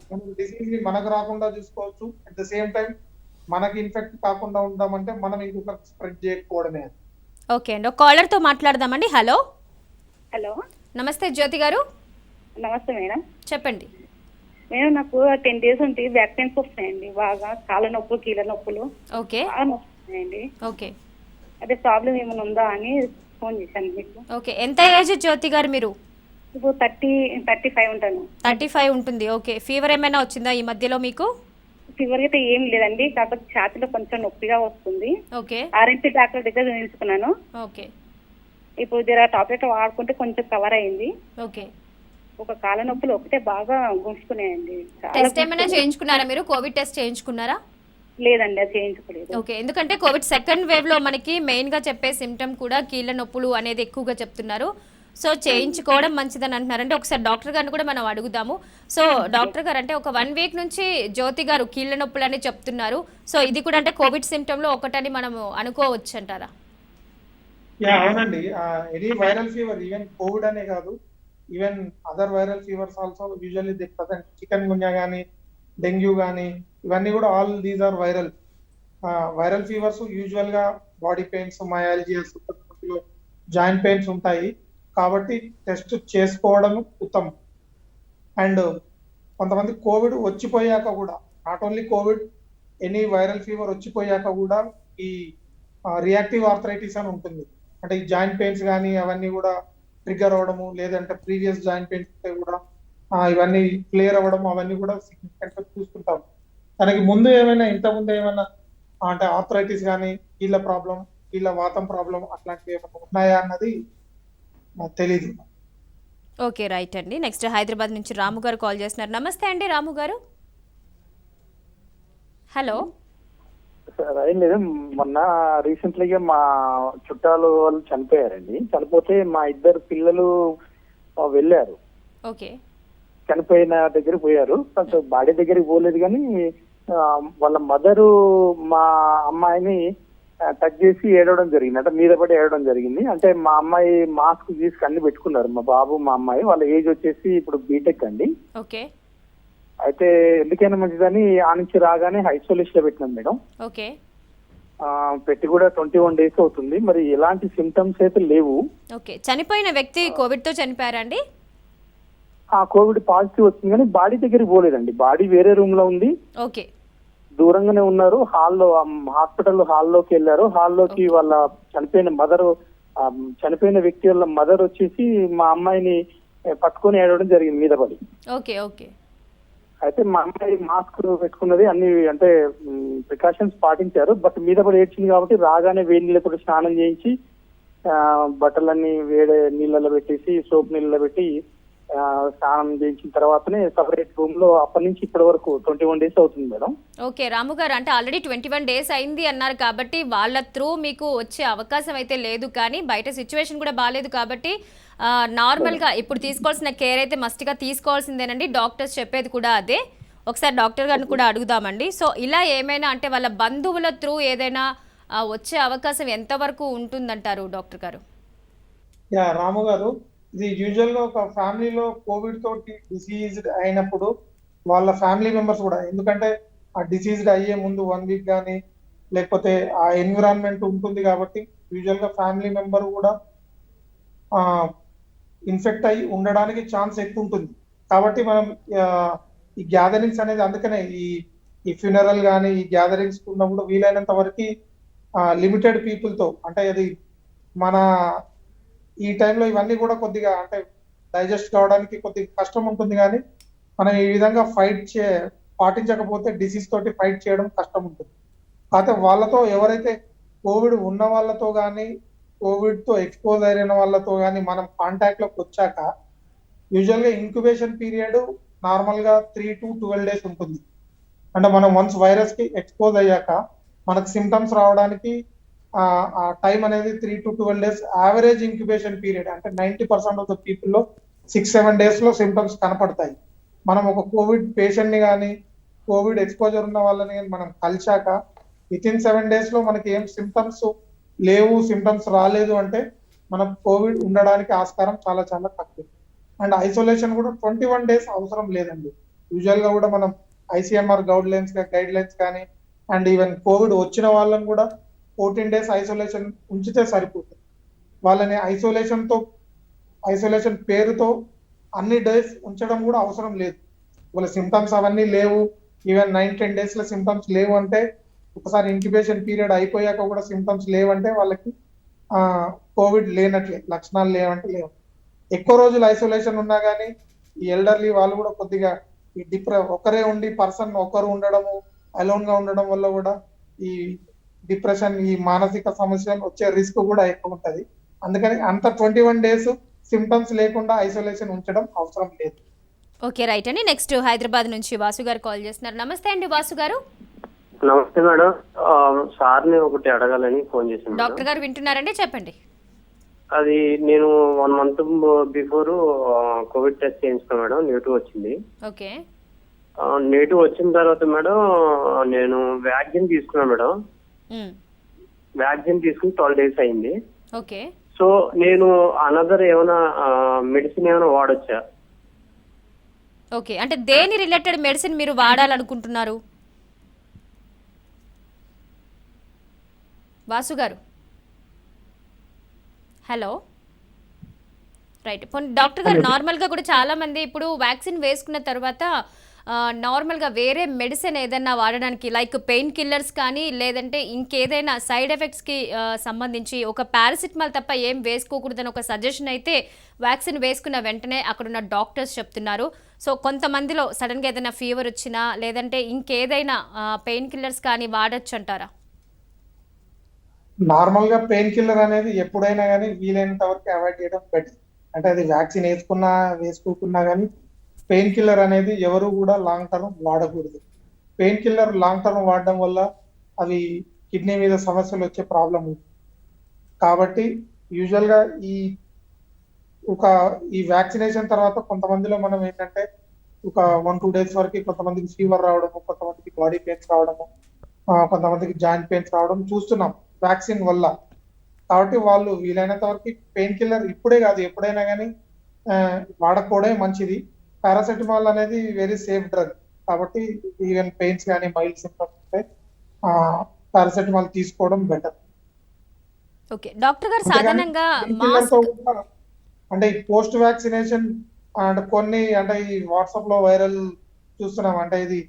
డిసీజ్ ని మనకు రాకుండా చూసుకోవచ్చు, అట్ ద సేమ్ టైం మనకి ఇన్ఫెక్ట్ కాకుండా ఉంటామంటే మనం ఇంకొకరికి స్ప్రెడ్ చేయకపోవడమే. ఓకే అండి, ఒక కాలర్ తో మాట్లాడదామండి. హలో హలో, నమస్తే జ్యోతి గారు. నమస్తే మేడం. చెప్పండి మేడం, నాకు 10 days ఉంటే బ్యాక్ పెయిన్స్ వస్తాయండి, బాగా కాళ్ళ నొప్పులు, కీళ్ళ నొప్పులు ఓకే బాగా వస్తున్నాయండి. ఓకే, అదే ప్రాబ్లం ఏమైనా ఉందా అని ఫోన్ చేశాను మీకు. ఓకే, ఎంత ఏజ్ జ్యోతి గారు మీరు? ఇప్పుడు 35 ఉంటాను. 35 ఉంటుంది. ఓకే, ఫీవర్ ఏమైనా వచ్చిందా ఈ మధ్యలో మీకు? ఫీవర్ అయితే ఏం లేదండి, కాకపోతే ఛాతీలో కొంచెం నొప్పిగా వస్తుంది. ఓకే, ఆర్ఎంపీ డాక్టర్ దగ్గర చూపించుకున్నాను. ఓకే, ఇప్పుడు జర టాబ్లెట్ వాడుకుంటే కొంచెం కవర్ అయింది. ఓకే. ఒక కాళ్ళ నొప్పులు ఒకటే బాగా గుంజుకున్నాయండి. టెస్ట్ ఏమైనా చేయించుకున్నారా మీరు? కోవిడ్ టెస్ట్ చేయించుకున్నారా? లేదండి, అది చేయించుకోలేదు. ఓకే, ఎందుకంటే కోవిడ్ సెకండ్ వేవ్ లో మనకి మెయిన్ గా చెప్పే సిమ్టమ్ కూడా కీళ్ళ నొప్పులు అనేది ఎక్కువగా చెప్తున్నారు. సో చేయించుకోవడం మంచిదని అంటున్నారు. అంటే ఒకసారి డాక్టర్ గారిని కూడా మనం అడుగుదాము. సో డాక్టర్ గారు, అంటే ఒక 1 week నుంచి జ్యోతి గారు కీళ్ళ నొప్పులు అని చెప్తున్నారు. సో ఇది కూడా అంటే కోవిడ్ సిమ్టమ్ లో ఒకటని మనం అనుకోవచ్చు అంటారా? అవునండి, any viral fever, even covid అనే కాదు, even other viral fevers also usually the present. Chikungunya కానీ, డెంగ్యూ కానీ, ఇవన్నీ కూడా all these are viral fevers. Usual గా body pains, myalgias, joint pains ఉంటాయి. కాబట్టి టెస్ట్ చేసుకోవడం ఉత్తమం. అండ్ కొంతమంది కోవిడ్ వచ్చిపోయాక కూడా, not only covid, any viral fever వచ్చిపోయాక కూడా ఈ రియాక్టివ్ ఆర్థరైటిస్ అని ఉంటుంది. అంటే ఈ జాయింట్ పెయిన్స్ కానీ అవన్నీ కూడా ట్రిగ్గర్ అవ్వడము, లేదంటే ప్రీవియస్ జాయింట్ పెయిన్స్ ఉంటే కూడా ఇవన్నీ క్లియర్ అవ్వడం, అవన్నీ కూడా సిగ్నిఫికెంట్ గా చూస్తుంటాం. తనకి ముందు ఏమైనా, ఇంత ముందు ఏమైనా అంటే ఆర్థరైటిస్ కానీ, కీళ్ళ ప్రాబ్లం, కీళ్ళ వాతం ప్రాబ్లం అట్లాంటివి ఏమైనా ఉన్నాయా అన్నది నాకు తెలీదు. ఓకే, రైట్ అండి. నెక్స్ట్ హైదరాబాద్ నుంచి రాము గారు కాల్ చేస్తున్నారు. నమస్తే అండి రాము గారు. హలో. సార్ ఏం లేదు, మొన్న రీసెంట్లీగా మా చుట్టాలు వాళ్ళు చనిపోయారండి. చనిపోతే మా ఇద్దరు పిల్లలు వెళ్ళారు, ఓకే. చనిపోయిన దగ్గర పోయారు. బాడీ దగ్గరికి పోలేదు కానీ వాళ్ళ మదరు మా అమ్మాయిని టచ్ చేసి ఏడవడం జరిగింది, అంటే మీద పడి ఏడవడం జరిగింది. అంటే మా అమ్మాయి మాస్క్ తీసుకు అన్ని పెట్టుకున్నారు, మా బాబు మా అమ్మాయి. వాళ్ళ ఏజ్ వచ్చేసి ఇప్పుడు బీటెక్ అండి. ఓకే. అయితే ఎందుకైనా మంచిదని ఆ నుంచి రాగానే ఐసోలేషన్ లో పెట్టినాం మేడం. ఓకే. పెట్టి కూడా 21 days అవుతుంది. మరి ఎలాంటి సిమ్టమ్స్ అయితే లేవు. ఓకే. చనిపోయిన వ్యక్తి కోవిడ్ తో చనిపోయారండి? కోవిడ్ పాజిటివ్ వచ్చింది కానీ బాడీ దగ్గరికి పోలేదండి. బాడీ వేరే రూమ్ లో ఉంది, ఓకే. దూరంగానే ఉన్నారు. హాల్లో, హాస్పిటల్ హాల్లోకి వెళ్ళారు. హాల్లోకి వాళ్ళ చనిపోయిన వ్యక్తి వాళ్ళ మదర్ వచ్చేసి మా అమ్మాయిని పట్టుకొని ఏడవడం జరిగింది మీద పడి. ఓకే. ఓకే. అయితే మా అమ్మాయి మాస్క్ పెట్టుకున్నది, అన్ని అంటే ప్రికాషన్స్ పాటించారు. బట్ మీద పడి ఏడ్చింది కాబట్టి రాగానే వేడి నీళ్ళతో స్నానం చేయించి బట్టలన్నీ వేడే నీళ్ళలో పెట్టేసి సోప్ నీళ్ళలో పెట్టి స్నానం చేయించిన తర్వాతనే సపరేట్ రూమ్ లో అప్పటి నుంచి ఇప్పటి వరకు 21 days అవుతుంది మేడం. ఓకే రాము గారు, అంటే ఆల్రెడీ 21 days అయింది అన్నారు కాబట్టి వాళ్ళ త్రూ మీకు వచ్చే అవకాశం అయితే లేదు. కానీ బయట సిచ్యువేషన్ కూడా బాగాలేదు కాబట్టి నార్మల్గా ఇప్పుడు తీసుకోవాల్సిన కేర్ అయితే మస్ట్గా తీసుకోవాల్సిందేనండి. డాక్టర్స్ చెప్పేది కూడా అదే. ఒకసారి డాక్టర్ గారిని కూడా అడుగుదామండి. సో ఇలా ఏమైనా అంటే వాళ్ళ బంధువుల త్రూ ఏదైనా వచ్చే అవకాశం ఎంతవరకు ఉంటుందంటారు డాక్టర్ గారు? యా రాము గారు, ఇది యూజువల్ గా ఒక ఫ్యామిలీలో కోవిడ్ తోటి డిసీజ్డ్ అయినప్పుడు వాళ్ళ ఫ్యామిలీ మెంబర్స్ కూడా, ఎందుకంటే ఆ డిసీజ్డ్ అయ్యే ముందు 1 week కానీ లేకపోతే ఆ ఎన్విరాన్మెంట్ ఉంటుంది కాబట్టి యూజువల్ గా ఫ్యామిలీ మెంబర్ కూడా ఇన్ఫెక్ట్ అయ్యి ఉండడానికి ఛాన్స్ ఎక్కువ ఉంటుంది. కాబట్టి మనం ఈ గ్యాదరింగ్స్ అనేది, అందుకనే ఈ ఫ్యూనరల్ కానీ ఈ గ్యాదరింగ్స్ ఉన్నప్పుడు వీలైనంత వరకు లిమిటెడ్ పీపుల్ తో, అంటే అది మన ఈ టైంలో ఇవన్నీ కూడా కొద్దిగా అంటే డైజెస్ట్ కావడానికి కొద్దిగా కష్టం ఉంటుంది. కానీ మనం ఈ విధంగా పాటించకపోతే డిసీజ్ తోటి ఫైట్ చేయడం కష్టం ఉంటుంది. కాకపోతే వాళ్ళతో ఎవరైతే కోవిడ్ ఉన్న వాళ్ళతో కానీ కోవిడ్ తో ఎక్స్పోజ్ అయిన వాళ్ళతో కానీ మనం కాంటాక్ట్ లోకి వచ్చాక యూజువల్ గా ఇంక్యుబేషన్ పీరియడ్ నార్మల్ గా 3 to 12 days ఉంటుంది. అంటే మనం వన్స్ వైరస్ కి ఎక్స్పోజ్ అయ్యాక మనకు సిమ్టమ్స్ రావడానికి ఆ టైం అనేది 3 to 12 days. Average incubation period అంటే 90% ఆఫ్ ద పీపుల్ లో 6-7 days లో సిమ్టమ్స్ కనపడతాయి. మనం ఒక కోవిడ్ పేషెంట్ ని కానీ కోవిడ్ ఎక్స్పోజర్ ఉన్న వాళ్ళని మనం కలిశాక వితిన్ 7 days లో మనకి ఏం సిమ్టమ్స్ లేవు, సిమ్టమ్స్ రాలేదు అంటే మనకు కోవిడ్ ఉండడానికి ఆస్కారం చాలా చాలా తక్కువ. అండ్ ఐసోలేషన్ కూడా 21 days అవసరం లేదండి. యూజువల్ గా కూడా మనం ఐసీఎంఆర్ గైడ్ లైన్స్ కానీ అండ్ ఈవెన్ కోవిడ్ వచ్చిన వాళ్ళని కూడా 14 days ఐసోలేషన్ ఉంచితే సరిపోతుంది. వాళ్ళని ఐసోలేషన్ పేరుతో అన్ని డేస్ ఉంచడం కూడా అవసరం లేదు. వాళ్ళ సిమ్టమ్స్ అవన్నీ లేవు, ఈవెన్ 9-10 days లో సిమ్టమ్స్ లేవు అంటే, ఒకసారి ఇంక్యుబేషన్ పీరియడ్ అయిపోయాక కూడా సిమ్టమ్స్ లేవంటే వాళ్ళకి కోవిడ్ లేనట్లే, లక్షణాలు లేవంటే లేవు. ఎక్కువ రోజులు ఐసోలేషన్ ఉన్నా కానీ ఈ ఎల్డర్లీ వాళ్ళు కూడా కొద్దిగా ఈ ఒకరే ఉండి పర్సన్ ఒకరు ఉండడము, అలోన్ గా ఉండడం వల్ల కూడా ఈ డిప్రెషన్, ఈ మానసిక సమస్యలు వచ్చే రిస్క్ కూడా ఎక్కువ ఉంటది. అందుకని అంత 21 days సిమ్టమ్స్ లేకుండా ఐసోలేషన్ ఉంచడం అవసరం లేదు. ఓకే, రైట్ అండి. నెక్స్ట్ హైదరాబాద్ నుంచి వాసు గారు కాల్ చేస్తున్నారు. నమస్తే అండి వాసు గారు. నమస్తే మేడం, సార్ని ఒకటి అడగాలని ఫోన్ చేశాను. డాక్టర్ గారు వింటున్నారండి, చెప్పండి. అది నేను 1 month బిఫోర్ కోవిడ్ టెస్ట్ చేయించుకున్నాను మేడం, నెగిటివ్ వచ్చింది. ఓకే. నెగిటివ్ వచ్చిన తర్వాత మేడం నేను వ్యాక్సిన్ తీసుకున్నాను మేడం. వ్యాక్సిన్ తీసుకుని 12 days అయింది. ఓకే. సో నేను అనదర్ ఏమైనా మెడిసిన్ ఏమైనా వాడొచ్చా? ఓకే, అంటే దేని రిలేటెడ్ మెడిసిన్ మీరు వాడాలనుకుంటున్నారు వాసు గారు? Hello, right. డాక్టర్ గారు, నార్మల్గా కూడా చాలా మంది ఇప్పుడు వ్యాక్సిన్ వేసుకున్న తర్వాత నార్మల్గా వేరే మెడిసిన్ ఏదైనా వాడడానికి లైక్ పెయిన్ కిల్లర్స్ కానీ లేదంటే ఇంకేదైనా సైడ్ ఎఫెక్ట్స్కి సంబంధించి ఒక పారాసిటమాల్ తప్ప ఏం వేసుకోకూడదని ఒక సజెషన్ అయితే వ్యాక్సిన్ వేసుకున్న వెంటనే అక్కడున్న డాక్టర్స్ చెప్తున్నారు. సో కొంతమందిలో సడన్గా ఏదైనా ఫీవర్ వచ్చినా లేదంటే ఇంకేదైనా పెయిన్ కిల్లర్స్ కానీ వాడచ్చు అంటారా? నార్మల్ గా పెయిన్ కిల్లర్ అనేది ఎప్పుడైనా కానీ వీలైనంత వరకు అవాయిడ్ చేయడం బెటర్. అంటే అది వ్యాక్సిన్ వేసుకోకున్నా కానీ పెయిన్ కిల్లర్ అనేది ఎవరు కూడా లాంగ్ టర్మ్ వాడకూడదు. పెయిన్ కిల్లర్ లాంగ్ టర్మ్ వాడడం వల్ల అవి కిడ్నీ మీద సమస్యలు వచ్చే ప్రాబ్లం ఉంది. కాబట్టి యూజువల్ గా ఈ వ్యాక్సినేషన్ తర్వాత కొంతమందిలో మనం ఏంటంటే ఒక 1-2 days వరకు కొంతమందికి ఫీవర్ రావడము, కొంతమందికి బాడీ పెయిన్స్ రావడము, కొంతమందికి జాయింట్ పెయిన్స్ రావడం చూస్తున్నాం వ్యాక్సిన్ వల్ల. కాబట్టి వాళ్ళు వీలైనంత వరకు పెయిన్ కిల్లర్ ఇప్పుడే కాదు ఎప్పుడైనా కానీ వాడకపోవడమే మంచిది. పారాసెటమాల్ అనేది వెరీ సేఫ్ డ్రగ్. కాబట్టి ఈవెన్ పెయిన్స్ కానీ మైల్డ్ సింప్టమ్స్ ఉంటే పారాసెటమాల్ తీసుకోవడం బెటర్. ఓకే డాక్టర్ గారు, సాధారణంగా అంటే ఈ పోస్ట్ వ్యాక్సినేషన్ అంటే కొన్ని అంటే ఈ వాట్సాప్ లో వైరల్ చూస్తున్నాం. అంటే ఇది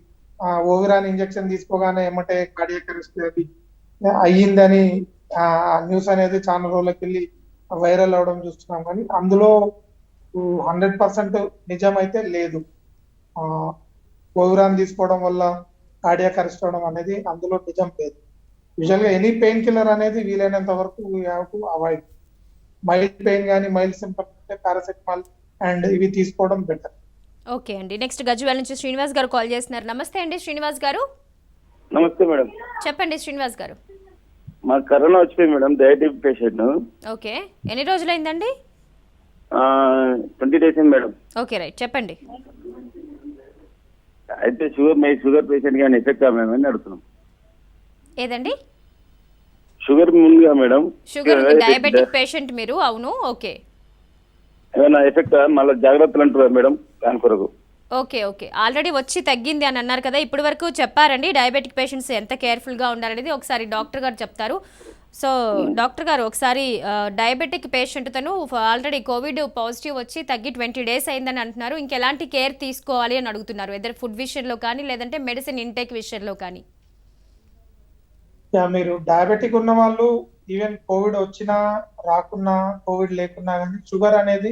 ఓవిరాన్ ఇంజెక్షన్ తీసుకోగానే ఏమంటే కార్డియాక్ అరెస్ట్ అది అయ్యిందని న్యూస్ అనేది చాలా రోజులకి వెళ్ళి వైరల్ అవడం చూస్తున్నాం. కానీ అందులో 100% నిజం అయితే లేదు. ఓవిరాన్ తీసుకోవడం వల్ల కార్డియాక్ అరెస్ట్ అవడం అనేది అందులో నిజం లేదు. యూజువల్ గా ఎనీ పెయిన్ కిల్లర్ అనేది వీలైనంత వరకు we have to avoid. Mild pain కానీ మైల్డ్ సింప్టమ్స్ ఉంటే పారాసెటమాల్ అండ్ ఇవి తీసుకోవడం బెటర్. ఓకే అండి. నెక్స్ట్ గజ్వేల్ నుంచి శ్రీనివాస్ గారు కాల్ చేస్తున్నారు. నమస్తే అండి శ్రీనివాస్ గారు. నమస్తే మేడం. చెప్పండి శ్రీనివాస్ గారు. మాకు కరోనా వచ్చిపోయింది మేడం, డయాబెటిక్ పేషెంట్. ఓకే, ఎన్ని రోజులైందండి? 20 days మేడం. ఓకే రైట్, చెప్పండి. అయితే షుగర్ పేషెంట్ కానీ ఎఫెక్ట్ మేమని అడుగుతున్నాం. ఏదండి? షుగర్ ముందుగా మేడం. షుగర్ డయాబెటిక్ పేషెంట్ మీరు? అవును. ఓకే, ఏమైనా ఎఫెక్ట్ మళ్ళీ జాగ్రత్తలు అంటున్నారు మేడం దాని కొరకు? ఓకే ఓకే, ఆల్రెడీ వచ్చి తగ్గింది అని అన్నారు కదా, ఇప్పటి వరకు చెప్పారండి డయాబెటిక్ పేషెంట్స్ ఎంత కేర్ఫుల్గా ఉండాలనేది ఒకసారి డాక్టర్ గారు చెప్తారు. సో డాక్టర్ గారు, ఒకసారి డయాబెటిక్ పేషెంట్ తను ఆల్రెడీ కోవిడ్ పాజిటివ్ వచ్చి తగ్గి 20 days అయిందని అంటున్నారు. ఇంకెలాంటి కేర్ తీసుకోవాలి అని అడుగుతున్నారు, ఎదర్ ఫుడ్ విషయంలో కానీ లేదంటే మెడిసిన్ ఇంటేక్ విషయంలో కానీ. మీరు డయాబెటిక్ ఉన్న వాళ్ళు ఈవెన్ కోవిడ్ వచ్చినా రాకున్నా కోవిడ్ లేకున్నా కానీ షుగర్ అనేది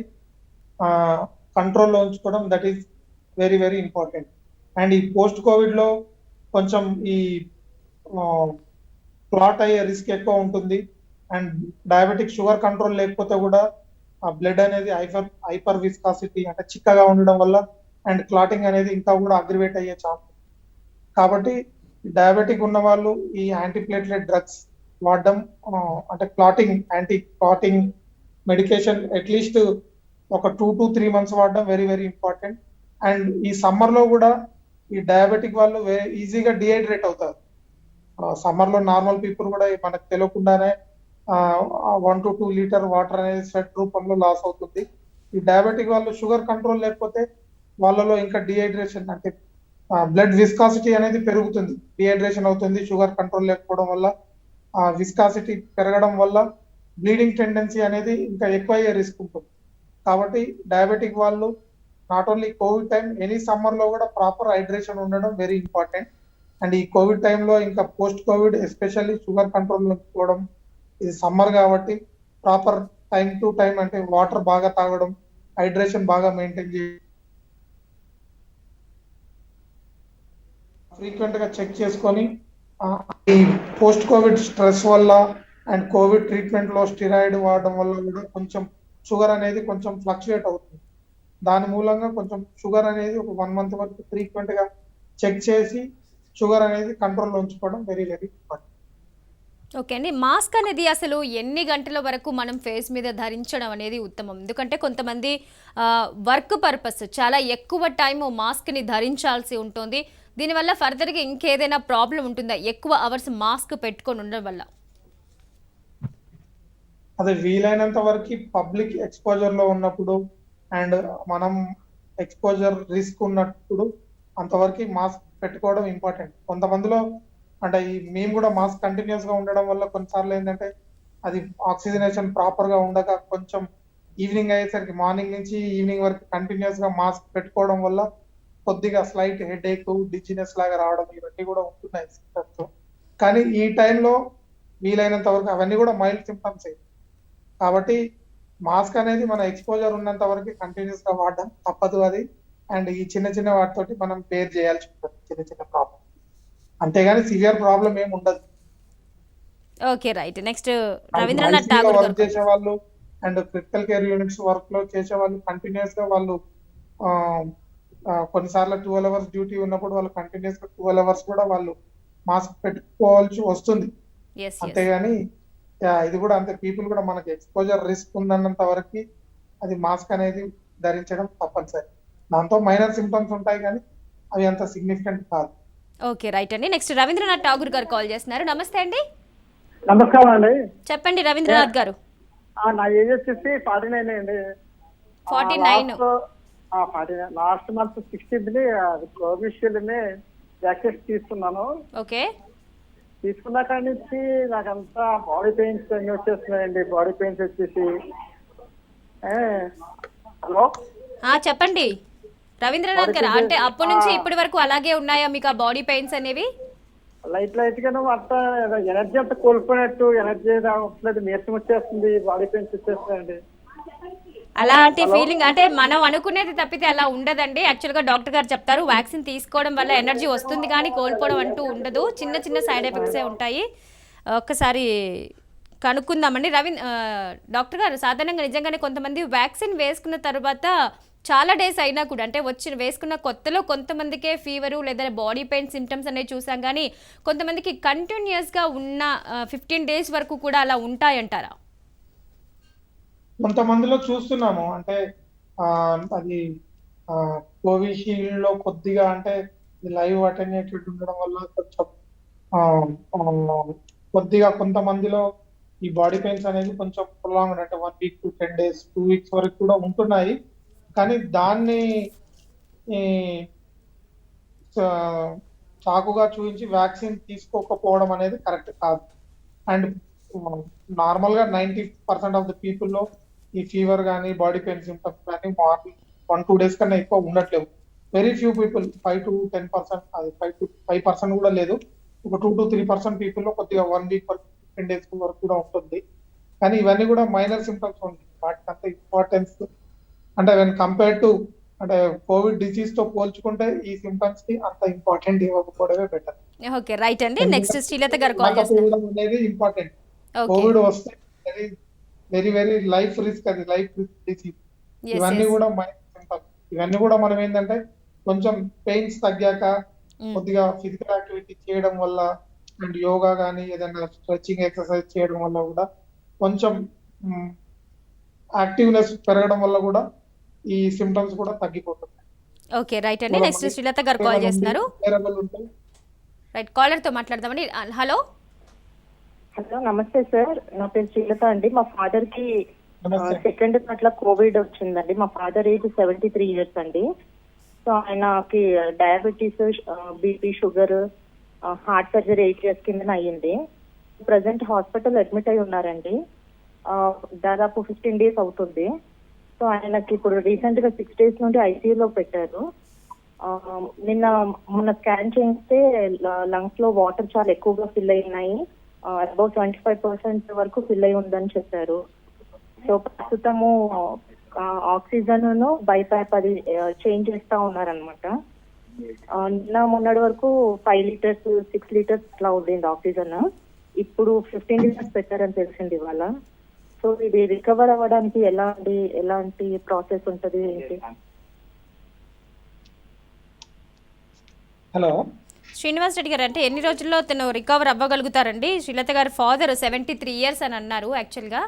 కంట్రోల్లో ఉంచుకోవడం that is very very important. And ఈ పోస్ట్ కోవిడ్ లో కొంచెం ఈ క్లాట్ అయ్యే రిస్క్ ఎక్కువ ఉంటుంది. అండ్ డయాబెటిక్ షుగర్ కంట్రోల్ లేకపోతే కూడా ఆ బ్లడ్ అనేది హైపర్ విస్కాసిటీ అంటే చిక్కగా ఉండడం వల్ల అండ్ క్లాటింగ్ అనేది ఇంకా కూడా అగ్రివేట్ అయ్యే ఛాన్స్. కాబట్టి డయాబెటిక్ ఉన్న వాళ్ళు ఈ యాంటీప్లేట్లెట్ డ్రగ్స్ వాడడం అంటే యాంటీ క్లాటింగ్ మెడికేషన్ అట్లీస్ట్ ఒక 2 to 3 months వాడడం వెరీ వెరీ ఇంపార్టెంట్. అండ్ ఈ సమ్మర్ లో కూడా ఈ డయాబెటిక్ వాళ్ళు ఈజీగా డిహైడ్రేట్ అవుతారు. సమ్మర్ లో నార్మల్ పీపుల్ కూడా మనకు తెలియకుండానే 1 to 2 లీటర్ వాటర్ అనేది స్వెట్ రూపంలో లాస్ అవుతుంది. ఈ డయాబెటిక్ వాళ్ళు షుగర్ కంట్రోల్ లేకపోతే వాళ్ళలో ఇంకా డిహైడ్రేషన్ అంటే బ్లడ్ విస్కాసిటీ అనేది పెరుగుతుంది, డిహైడ్రేషన్ అవుతుంది. షుగర్ కంట్రోల్ లేకపోవడం వల్ల విస్కాసిటీ పెరగడం వల్ల బ్లీడింగ్ టెండెన్సీ అనేది ఇంకా ఎక్కువ అయ్యే రిస్క్ ఉంటుంది. కాబట్టి డయాబెటిక్ వాళ్ళు not only Covid time any summer లో కూడా ప్రాపర్ హైడ్రేషన్ ఉండడం వెరీ ఇంపార్టెంట్. అండ్ ఈ కోవిడ్ టైంలో ఇంకా post Covid especially sugar control పెట్టుకోవడం, ఇది సమ్మర్ కాబట్టి ప్రాపర్ టైం టు టైం అంటే వాటర్ బాగా తాగడం, హైడ్రేషన్ బాగా మెయింటైన్ చేయడం, ఫ్రీక్వెంట్ గా చెక్ చేసుకొని ఈ పోస్ట్ కోవిడ్ స్ట్రెస్ వల్ల అండ్ కోవిడ్ ట్రీట్మెంట్ లో స్టిరాయిడ్ వాడడం వల్ల కూడా కొంచెం షుగర్ అనేది కొంచెం ఫ్లక్చుయేట్ అవుతుంది. దాని మూలంగా కొంచెం షుగర్ అనేది ఒక 1 month వరకు ఫ్రీక్వెంట్ గా చెక్ చేసి షుగర్ అనేది కంట్రోల్లో ఉంచుకోవడం వెరీ వెరీ ఇంపార్టెంట్. ఓకే అండి, మాస్క్ అనేది అసలు ఎన్ని గంటల వరకు మనం ఫేస్ మీద ధరించడం అనేది ఉత్తమం? ఎందుకంటే కొంతమంది వర్క్ పర్పస్ చాలా ఎక్కువ టైం మాస్క్ని ధరించాల్సి ఉంటుంది. దీనివల్ల ఫర్దర్గా ఇంకేదైనా ప్రాబ్లం ఉంటుందా ఎక్కువ అవర్స్ మాస్క్ పెట్టుకొని ఉండడం వల్ల? అదే వీలైనంత వరకు పబ్లిక్ ఎక్స్పోజర్ లో ఉన్నప్పుడు అండ్ మనం ఎక్స్పోజర్ రిస్క్ ఉన్నప్పుడు అంతవరకు మాస్క్ పెట్టుకోవడం ఇంపార్టెంట్. కొంతమందిలో అంటే మేము కూడా మాస్క్ కంటిన్యూస్ గా ఉండడం వల్ల కొన్నిసార్లు ఏంటంటే అది ఆక్సిజనేషన్ ప్రాపర్ గా ఉండక కొంచెం ఈవినింగ్ అయ్యేసరికి మార్నింగ్ నుంచి ఈవినింగ్ వరకు కంటిన్యూస్ గా మాస్క్ పెట్టుకోవడం వల్ల కొద్దిగా స్లైట్ హెడేక్, డిజినెస్ లాగా రావడం ఇవన్నీ కూడా ఉంటున్నాయి సిమ్టమ్స్. కానీ ఈ టైంలో వీలైనంత వరకు అవన్నీ కూడా మైల్డ్ సిమ్టమ్స్. కాబట్టి మాస్క్ అనేది మన ఎక్స్పోజర్ ఉన్నంత వరకు కంటిన్యూస్ గా వాడడం తప్పదు అది. అండ్ ఈ చిన్న చిన్న వాటితోటి మనం బేర్ చేయాల్సి ఉంటుంది చిన్న చిన్న ప్రాబ్లం, అంతేగాని సివియర్ ప్రాబ్లం ఏమి ఉండదు. Okay right. Next Rabindranath Tagore work గారు. చేసే వాళ్ళు and critical care units work లో చేసే వాళ్ళు కంటిన్యూస్ గా వాళ్ళు కొన్నిసార్లు 12 అవర్స్ డ్యూటీ ఉన్నప్పుడు వాళ్ళు కంటిన్యూస్ గా 12 అవర్స్ కూడా వాళ్ళు మాస్క్ పెట్టుకోవాల్సి వస్తుంది. Yes, yes. అంతేగాని ఇది కూడా అంతే, పీపుల్ కూడా మనకి ఎక్స్పోజర్ రిస్క్ ఉందన్నంత వరకు అది మాస్క్ అనేది ధరించడం తప్పనిసరి. దాంతో మైనర్ సిమ్టమ్స్ ఉంటాయి కానీ అవి అంత సిగ్నిఫికెంట్ కాదు. ఓకే రైట్ అండి. నెక్స్ట్ రవీంద్రనాథ్ ఠాగూర్ గారు కాల్ చేస్తున్నారు. నమస్తే అండి, నమస్కారం అండి. చెప్పండి రవీంద్రనాథ్ గారు. నా ఏజ్ వచ్చేసి 49 అండి. 49. 49. Last month 16th Covishield vaccine తీసుకున్నాను. ఓకే. తీసుకున్న కాడి నుంచి నాకంతా బాడీ పెయిన్స్ అన్ని వచ్చేస్తున్నాయండి. బాడీ పెయిన్స్ వచ్చేసి హలో చెప్పండి రవీంద్రనాథ్ గారు. అంటే అప్పటి నుంచి ఇప్పటి వరకు అలాగే ఉన్నాయా మీకు ఆ బాడీ పెయిన్స్ అనేవి? లైట్ గాను అంతా ఎనర్జీ అంతా కోల్పోయినట్టు, ఎనర్జీ రావట్లేదు, నీరసం వచ్చేస్తుంది, బాడీ పెయిన్స్ వచ్చేస్తున్నాయండి. అలాంటి ఫీలింగ్ అంటే మనం అనుకునేది తప్పితే అలా ఉండదండి. యాక్చువల్గా డాక్టర్ గారు చెప్తారు వ్యాక్సిన్ తీసుకోవడం వల్ల ఎనర్జీ వస్తుంది కానీ కోల్పోవడం అంటూ ఉండదు, చిన్న చిన్న సైడ్ ఎఫెక్ట్సే ఉంటాయి. ఒక్కసారి కనుక్కుందామండి. డాక్టర్ గారు, సాధారణంగా నిజంగానే కొంతమంది వ్యాక్సిన్ వేసుకున్న తర్వాత చాలా డేస్ అయినా కూడా, అంటే వేసుకున్న కొత్తలో కొంతమందికే ఫీవరు లేదా బాడీ పెయిన్ సిమ్టమ్స్ అనేవి చూసాం, కానీ కొంతమందికి కంటిన్యూస్గా ఉన్న 15 days వరకు కూడా అలా ఉంటాయంటారా? కొంతమందిలో చూస్తున్నాము. అంటే అది కోవిషీల్డ్ లో కొద్దిగా అంటే లైవ్ అటెన్యూటెడ్ ఉండడం వల్ల కొంచెం కొద్దిగా కొంతమందిలో ఈ బాడీ పెయిన్స్ అనేది కొంచెం ప్రొలాంగ్, అంటే 1 week to 10 days 2 weeks వరకు కూడా ఉంటున్నాయి. కానీ దాన్ని చాకుగా చూపించి వ్యాక్సిన్ తీసుకోకపోవడం అనేది కరెక్ట్ కాదు. అండ్ నార్మల్ గా 90% ఆఫ్ ద పీపుల్ లో ఈ ఫీవర్ కానీ బాడీ పెయిన్ సిమ్టమ్స్ కానీ 1-2 days కన్నా ఎక్కువ ఉండట్లేవు. వెరీ ఫ్యూ పీపుల్ 5 to 10%, అది 5% కూడా లేదు, ఒక 2 to 3% పీపుల్ లో కొద్దిగా 1 week వరకు 10 days వరకు కూడా ఉంటుంది. కానీ ఇవన్నీ కూడా మైనర్ సిమ్టమ్స్ ఉంది. వాటికి అంత ఇంపార్టెన్స్ అంటే వెన్ కంపేర్ టు అంటే కోవిడ్ డిసీజ్ తో పోల్చుకుంటే ఈ సిమ్టమ్స్ కి అంత ఇంపార్టెంట్ ఇవ్వకపోవడమే బెటర్. ఓకే రైట్ అండి. నెక్స్ట్ శ్రీలత గారు కాల్ చేస్తున్నారు. అనేది ఇంపార్టెంట్. కోవిడ్ వస్తే very very very life risk, అది లైఫ్ రిస్క్ డిసీజ్. ఇవన్నీ కూడా ఇవన్నీ కూడా మనం ఏంటంటే కొంచెం పెయిన్స్ తగ్గాక కొద్దిగా ఫిజికల్ యాక్టివిటీ చేయడం వల్ల అండ్ యోగా కానీ ఏదైనా స్ట్రెచింగ్ ఎక్సర్సైజ్ చేయడం వల్ల కూడా కొంచెం యాక్టివ్నెస్ పెరగడం వల్ల కూడా ఈ సిమ్టమ్స్ కూడా తగ్గిపోతుంది. ఓకే రైట్ అండి. నెక్స్ట్ శ్రీలత గారు కాల్ చేస్తున్నారు. రైట్, కాలర్ తో మాట్లాడదామండి. హలో హలో, నమస్తే సార్. నా పేరు శ్రీలత అండి. మా ఫాదర్ కి సెకండ్ అట్లా కోవిడ్ వచ్చిందండి. మా ఫాదర్ ఏజ్ 73 years అండి. సో ఆయనకి diabetes, BP, sugar, heart surgery 8 years కింద అయ్యింది. ప్రజెంట్ హాస్పిటల్ అడ్మిట్ అయి ఉన్నారండి. దాదాపు 15 days అవుతుంది. సో ఆయనకి ఇప్పుడు రీసెంట్ గా 6 days నుండి ఐసీయూలో పెట్టారు. మొన్న స్కాన్ చేస్తే లంగ్స్ లో వాటర్ చాలా ఎక్కువగా ఫిల్ అయినాయి, అబౌట్ 25% వరకు ఫిల్ అయి ఉందని చెప్పారు. సో ప్రస్తుతము ఆక్సిజన్ బైపాప్ అది చేంజ్ చేస్తా ఉన్నారనమాట. మొన్నటి వరకు 5 liters 6 liters అట్లా ఉండింది ఆక్సిజన్. ఇప్పుడు 15 liters పెట్టారని తెలిసింది ఇవాళ. సో ఇది రికవర్ అవ్వడానికి ఎలాంటి ప్రాసెస్ ఉంటుంది ఏంటి? హలో శ్రీనివాస్ రెడ్డి గారు, అంటే ఎన్ని రోజుల్లో తను రికవర్ అవ్వగలుగుతారండి? శ్రీలత గారి ఫాదర్ 73 years అని అన్నారు. యాక్చువల్గా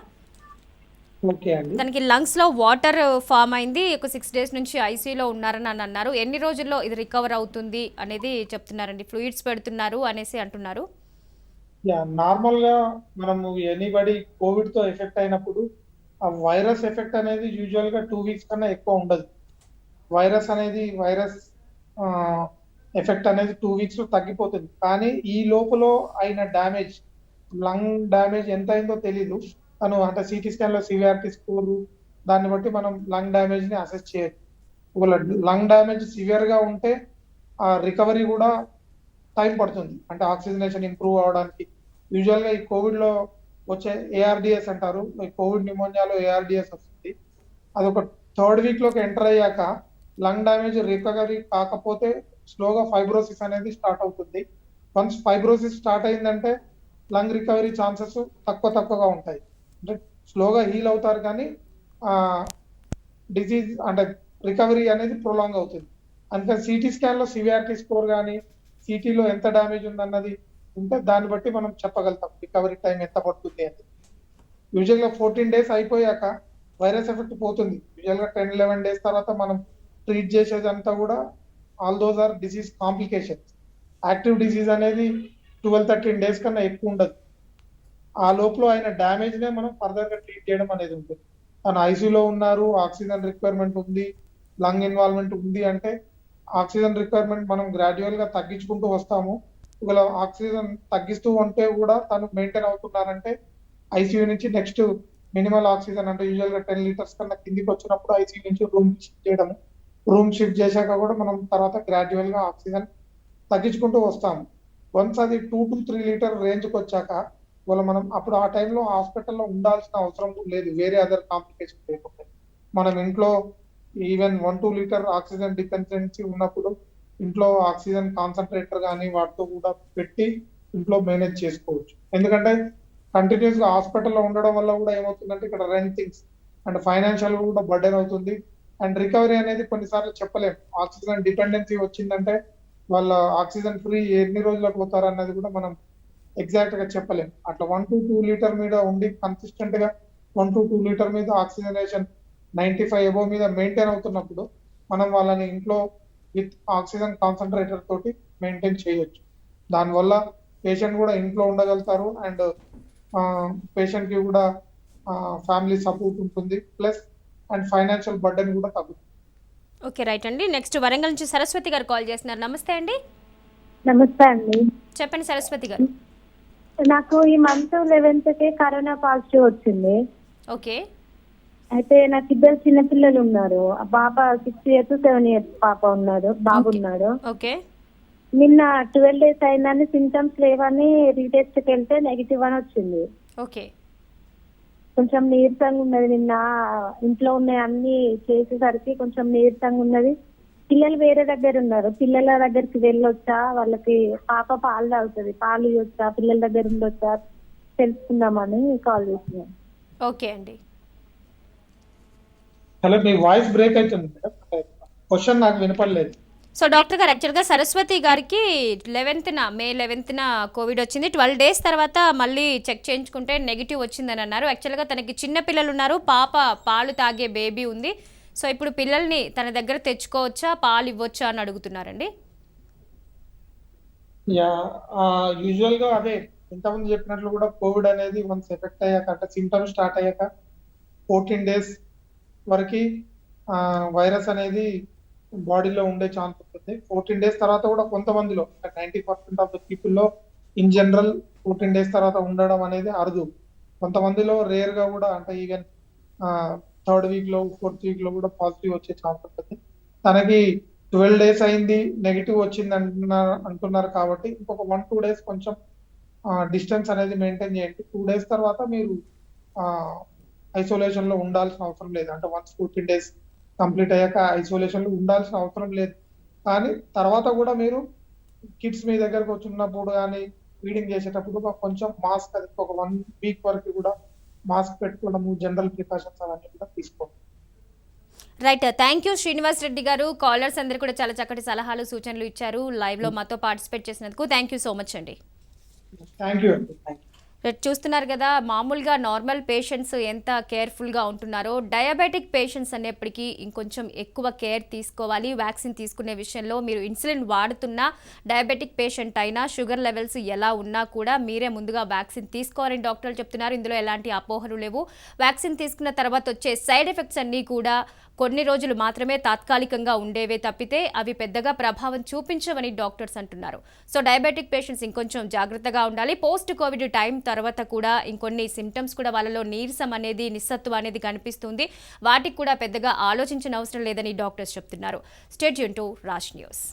తనకి లంగ్స్ లో వాటర్ ఫామ్ అయింది, ఒక 6 days నుంచి ఐసీయూలో ఉన్నారని అని అన్నారు. ఎన్ని రోజుల్లో ఇది రికవర్ అవుతుంది అనేది చెప్తున్నారండి. ఫ్లూయిడ్స్ పెడుతున్నారు అనేసి అంటున్నారు. నార్మల్ గా మనము ఎనీబడి కోవిడ్ తో ఎఫెక్ట్ అయినప్పుడు ఆ వైరస్ ఎఫెక్ట్ అనేది యూజువల్ గా 2 weeks కన్నా ఎక్కువ ఉండదు. వైరస్ ఎఫెక్ట్ అనేది 2 weeks లో తగ్గిపోతుంది. కానీ ఈ లోపల అయిన డ్యామేజ్, లంగ్ డ్యామేజ్ ఎంత అయిందో తెలీదు. తను అంటే సిటీ స్కాన్ లో సివియారిటీ స్కోర్ దాన్ని బట్టి మనం లంగ్ డ్యామేజ్ ని అసెస్ చేయొచ్చు. ఒకవేళ లంగ్ డ్యామేజ్ సివియర్గా ఉంటే ఆ రికవరీ కూడా టైం పడుతుంది, అంటే ఆక్సిజనేషన్ ఇంప్రూవ్ అవడానికి. యూజువల్గా ఈ కోవిడ్లో వచ్చే ఏఆర్డిఎస్ అంటారు, కోవిడ్ న్యూమోనియాలో ఏఆర్డిఎస్ వస్తుంది. అది ఒక థర్డ్ వీక్లోకి ఎంటర్ అయ్యాక లంగ్ డ్యామేజ్ రికవరీ కాకపోతే స్లోగా ఫైబ్రోసిస్ అనేది స్టార్ట్ అవుతుంది. వన్స్ ఫైబ్రోసిస్ స్టార్ట్ అయిందంటే లంగ్ రికవరీ ఛాన్సెస్ తక్కువగా ఉంటాయి, అంటే స్లోగా హీల్ అవుతారు కానీ డిసీజ్ అంటే రికవరీ అనేది ప్రొలాంగ్ అవుతుంది. అందుకని సిటీ స్కాన్లో సివియారిటీ స్కోర్ కానీ సిటీలో ఎంత డ్యామేజ్ ఉందన్నది ఉంటే దాన్ని బట్టి మనం చెప్పగలుగుతాం రికవరీ టైం ఎంత పడుతుంది అని. యూజువల్గా 14 days అయిపోయాక వైరస్ ఎఫెక్ట్ పోతుంది. యూజువల్గా 10-11 days తర్వాత మనం ట్రీట్ చేసేదంతా కూడా all those are disease complications. Active disease అనేది 12-13 days కన్నా ఎక్కువ ఉండదు. ఆ లోపల అయిన డ్యామేజ్ నే మనం ఫర్దర్ గా ట్రీట్ చేయడం అనేది ఉంటుంది. తను ఐసీయూలో ఉన్నారు, ఆక్సిజన్ రిక్వైర్మెంట్ ఉంది, లంగ్ ఇన్వాల్వ్మెంట్ ఉంది అంటే ఆక్సిజన్ రిక్వైర్మెంట్ మనం గ్రాడ్యువల్ గా తగ్గించుకుంటూ వస్తాము. ఒకవేళ ఆక్సిజన్ తగ్గిస్తూ ఉంటే కూడా తను మెయింటైన్ అవుతున్నారంటే ఐసీయూ నుంచి నెక్స్ట్ మినిమల్ ఆక్సిజన్ అంటే యూజువల్ గా 10 liters కన్నా కిందికి వచ్చినప్పుడు ఐసీయూ నుంచి రూమ్ షిఫ్ట్ చేయడము. రూమ్ షిఫ్ట్ చేశాక కూడా మనం తర్వాత గ్రాడ్యువల్ గా ఆక్సిజన్ తగ్గించుకుంటూ వస్తాము. వన్స్ అది 2 to 3 liter రేంజ్కి వచ్చాక మనం అప్పుడు ఆ టైంలో హాస్పిటల్లో ఉండాల్సిన అవసరం లేదు, వేరే అదర్ కాంప్లికేషన్ లేకుండా. మనం ఇంట్లో ఈవెన్ 1-2 liter ఆక్సిజన్ డిపెండెన్సీ ఉన్నప్పుడు ఇంట్లో ఆక్సిజన్ కాన్సన్ట్రేటర్ కానీ వాటితో కూడా పెట్టి ఇంట్లో మేనేజ్ చేసుకోవచ్చు. ఎందుకంటే కంటిన్యూస్ గా హాస్పిటల్లో ఉండడం వల్ల కూడా ఏమవుతుందంటే ఇక్కడ రెంటింగ్స్ అండ్ ఫైనాన్షియల్ కూడా బర్డెన్ అవుతుంది. అండ్ రికవరీ అనేది కొన్నిసార్లు చెప్పలేము. ఆక్సిజన్ డిపెండెన్సీ వచ్చిందంటే వాళ్ళ ఆక్సిజన్ ఫ్రీ ఎన్ని రోజులకు పోతారు అన్నది కూడా మనం ఎగ్జాక్ట్ గా చెప్పలేం. అట్లా 1 to 2 liter మీద ఉండి కన్సిస్టెంట్ గా 1 to 2 liter మీద ఆక్సిజనేషన్ 95 above మీద మెయింటైన్ అవుతున్నప్పుడు మనం వాళ్ళని ఇంట్లో విత్ ఆక్సిజన్ కాన్సన్ట్రేటర్ తోటి మెయింటైన్ చేయొచ్చు. దానివల్ల పేషెంట్ కూడా ఇంట్లో ఉండగలుగుతారు అండ్ పేషెంట్ కి కూడా ఫ్యామిలీ సపోర్ట్ ఉంటుంది, ప్లస్ అండ్ ఫైనాన్షియల్ బర్డెన్ కూడా తగ్గుతుంది. ఓకే రైట్ అండి. నెక్స్ట్ వరంగల్ నుంచి సరస్వతి గారు కాల్ చేస్తున్నారు. నమస్తే అండి. నమస్తే అండి. చెప్పండి సరస్వతి గారు. నాకు ఈ మంత్ 11th కరోనా పాజిటివ్ వచ్చింది. ఓకే. అయితే నాకు ఇద్దరు చిన్నపిల్లలు ఉన్నారు. పాప 6 years 7 years పాప ఉన్నాడు, బాబు ఉన్నాడు. ఓకే. నిన్న 12 days అయిందని సింటమ్స్ లేవని రీటెస్ట్ కి వెళ్తే నెగిటివ్ అని వచ్చింది. ఓకే. కొంచెం నీరసంగా ఉన్నది. నిన్న ఇంట్లో ఉన్న అన్ని చేసేసరికి కొంచెం నీరసంగా ఉన్నది. పిల్లలు వేరే దగ్గర ఉన్నారు, పిల్లల దగ్గరికి వెళ్ళొచ్చా, వాళ్ళకి పాప పాలు తాగుతుంది, పాలు ఇవ్వచ్చా, పిల్లల దగ్గర ఉండొచ్చా తెలుసుకుందామని కాల్ చేస్తున్నాను. ఓకే అండి. హలో, మీ వాయిస్ బ్రేక్ అవుతుంది మేడం, క్వశ్చన్ నాకు వినపడలేదు. సో డాక్టర్ గారు యాక్చువల్గా సరస్వతి గారికి మే 11th కోవిడ్ వచ్చింది. 12 days తర్వాత మళ్ళీ చెక్ చేయించుకుంటే నెగిటివ్ వచ్చిందని అన్నారు. యాక్చువల్గా తనకి చిన్న పిల్లలు ఉన్నారు, పాప పాలు తాగే బేబీ ఉంది. సో ఇప్పుడు పిల్లల్ని తన దగ్గర తెచ్చుకోవచ్చా, పాలు ఇవ్వచ్చా అని అడుగుతున్నారండి. యూజువల్ గా అదే ఇంతకుముందు చెప్పినట్లు కూడా కోవిడ్ అనేది వన్స్ ఎఫెక్ట్ అయ్యాక అంటే సిమ్టమ్స్ స్టార్ట్ అయ్యాక 14 days వరకు వైరస్ అనేది బాడీలో ఉండే ఛాన్స్ ఉంటుంది. 14 days తర్వాత కూడా కొంతమందిలో 90% ఆఫ్ ద పీపుల్లో ఇన్ జనరల్ 14 days తర్వాత ఉండడం అనేది అరుదు. కొంతమందిలో రేర్ గా కూడా అంటే ఈవెన్ 3rd week లో 4th week లో కూడా పాజిటివ్ వచ్చే ఛాన్స్ ఉంటుంది. తనకి 12 days అయింది, నెగిటివ్ వచ్చింది అంటున్నారు కాబట్టి ఇంకొక 1-2 days కొంచెం డిస్టెన్స్ అనేది మెయింటైన్ చేయండి. 2 days తర్వాత మీరు ఐసోలేషన్ లో ఉండాల్సిన అవసరం లేదు. అంటే 14 days కంప్లీట్ అయ్యాక ఐసోలేషన్ లో ఉండాల్సిన అవసరం లేదు. కానీ తర్వాత కూడా మీరు కిడ్స్ మీ దగ్గరకు వచ్చినప్పుడు కానీ ఫీడింగ్ చేసేటప్పుడు కొంచెం మాస్క్ అది ఒక 1 week వరకు కూడా మాస్క్ పెట్టుకోవడము, జనరల్ ప్రికాషన్స్ అవన్నీ కూడా తీసుకోండి. Right, thank you Srinivas Reddy గారు. కాలర్స్ అందరు కూడా చాలా చక్కటి సలహాలు సూచనలు ఇచ్చారు. లైవ్ లో మాతో పార్టిసిపేట్ చేసినందుకు థ్యాంక్ యూ సో మచ్ అండి. థ్యాంక్ యూ అండి. Thank you. చూస్తున్నారు కదా, మామూలుగా నార్మల్ పేషెంట్స్ ఎంత కేర్ఫుల్గా ఉంటున్నారో డయాబెటిక్ పేషెంట్స్ అనేప్పటికీ ఇంకొంచెం ఎక్కువ కేర్ తీసుకోవాలి. వ్యాక్సిన్ తీసుకునే విషయంలో మీరు ఇన్సులిన్ వాడుతున్నా, డయాబెటిక్ పేషెంట్ అయినా, షుగర్ లెవెల్స్ ఎలా ఉన్నా కూడా మీరే ముందుగా వ్యాక్సిన్ తీసుకోవాలని డాక్టర్లు చెప్తున్నారు. ఇందులో ఎలాంటి అపోహలు లేవు. వ్యాక్సిన్ తీసుకున్న తర్వాత వచ్చే సైడ్ ఎఫెక్ట్స్ అన్నీ కూడా కొన్ని రోజులు మాత్రమే తాత్కాలికంగా ఉండేవే తప్పితే అవి పెద్దగా ప్రభావం చూపించవని డాక్టర్స్ అంటున్నారు. సో డయాబెటిక్ పేషెంట్స్ ఇంకొంచెం జాగ్రత్తగా ఉండాలి. పోస్ట్ కోవిడ్ టైం తర్వాత కూడా ఇంకొన్ని సిమ్టమ్స్ కూడా వాళ్ళలో నీరసం అనేది నిస్సత్వం అనేది కనిపిస్తుంది. వాటికి కూడా పెద్దగా ఆలోచించిన అవసరం లేదని డాక్టర్స్ చెప్తున్నారు. Stay tune to Raj news.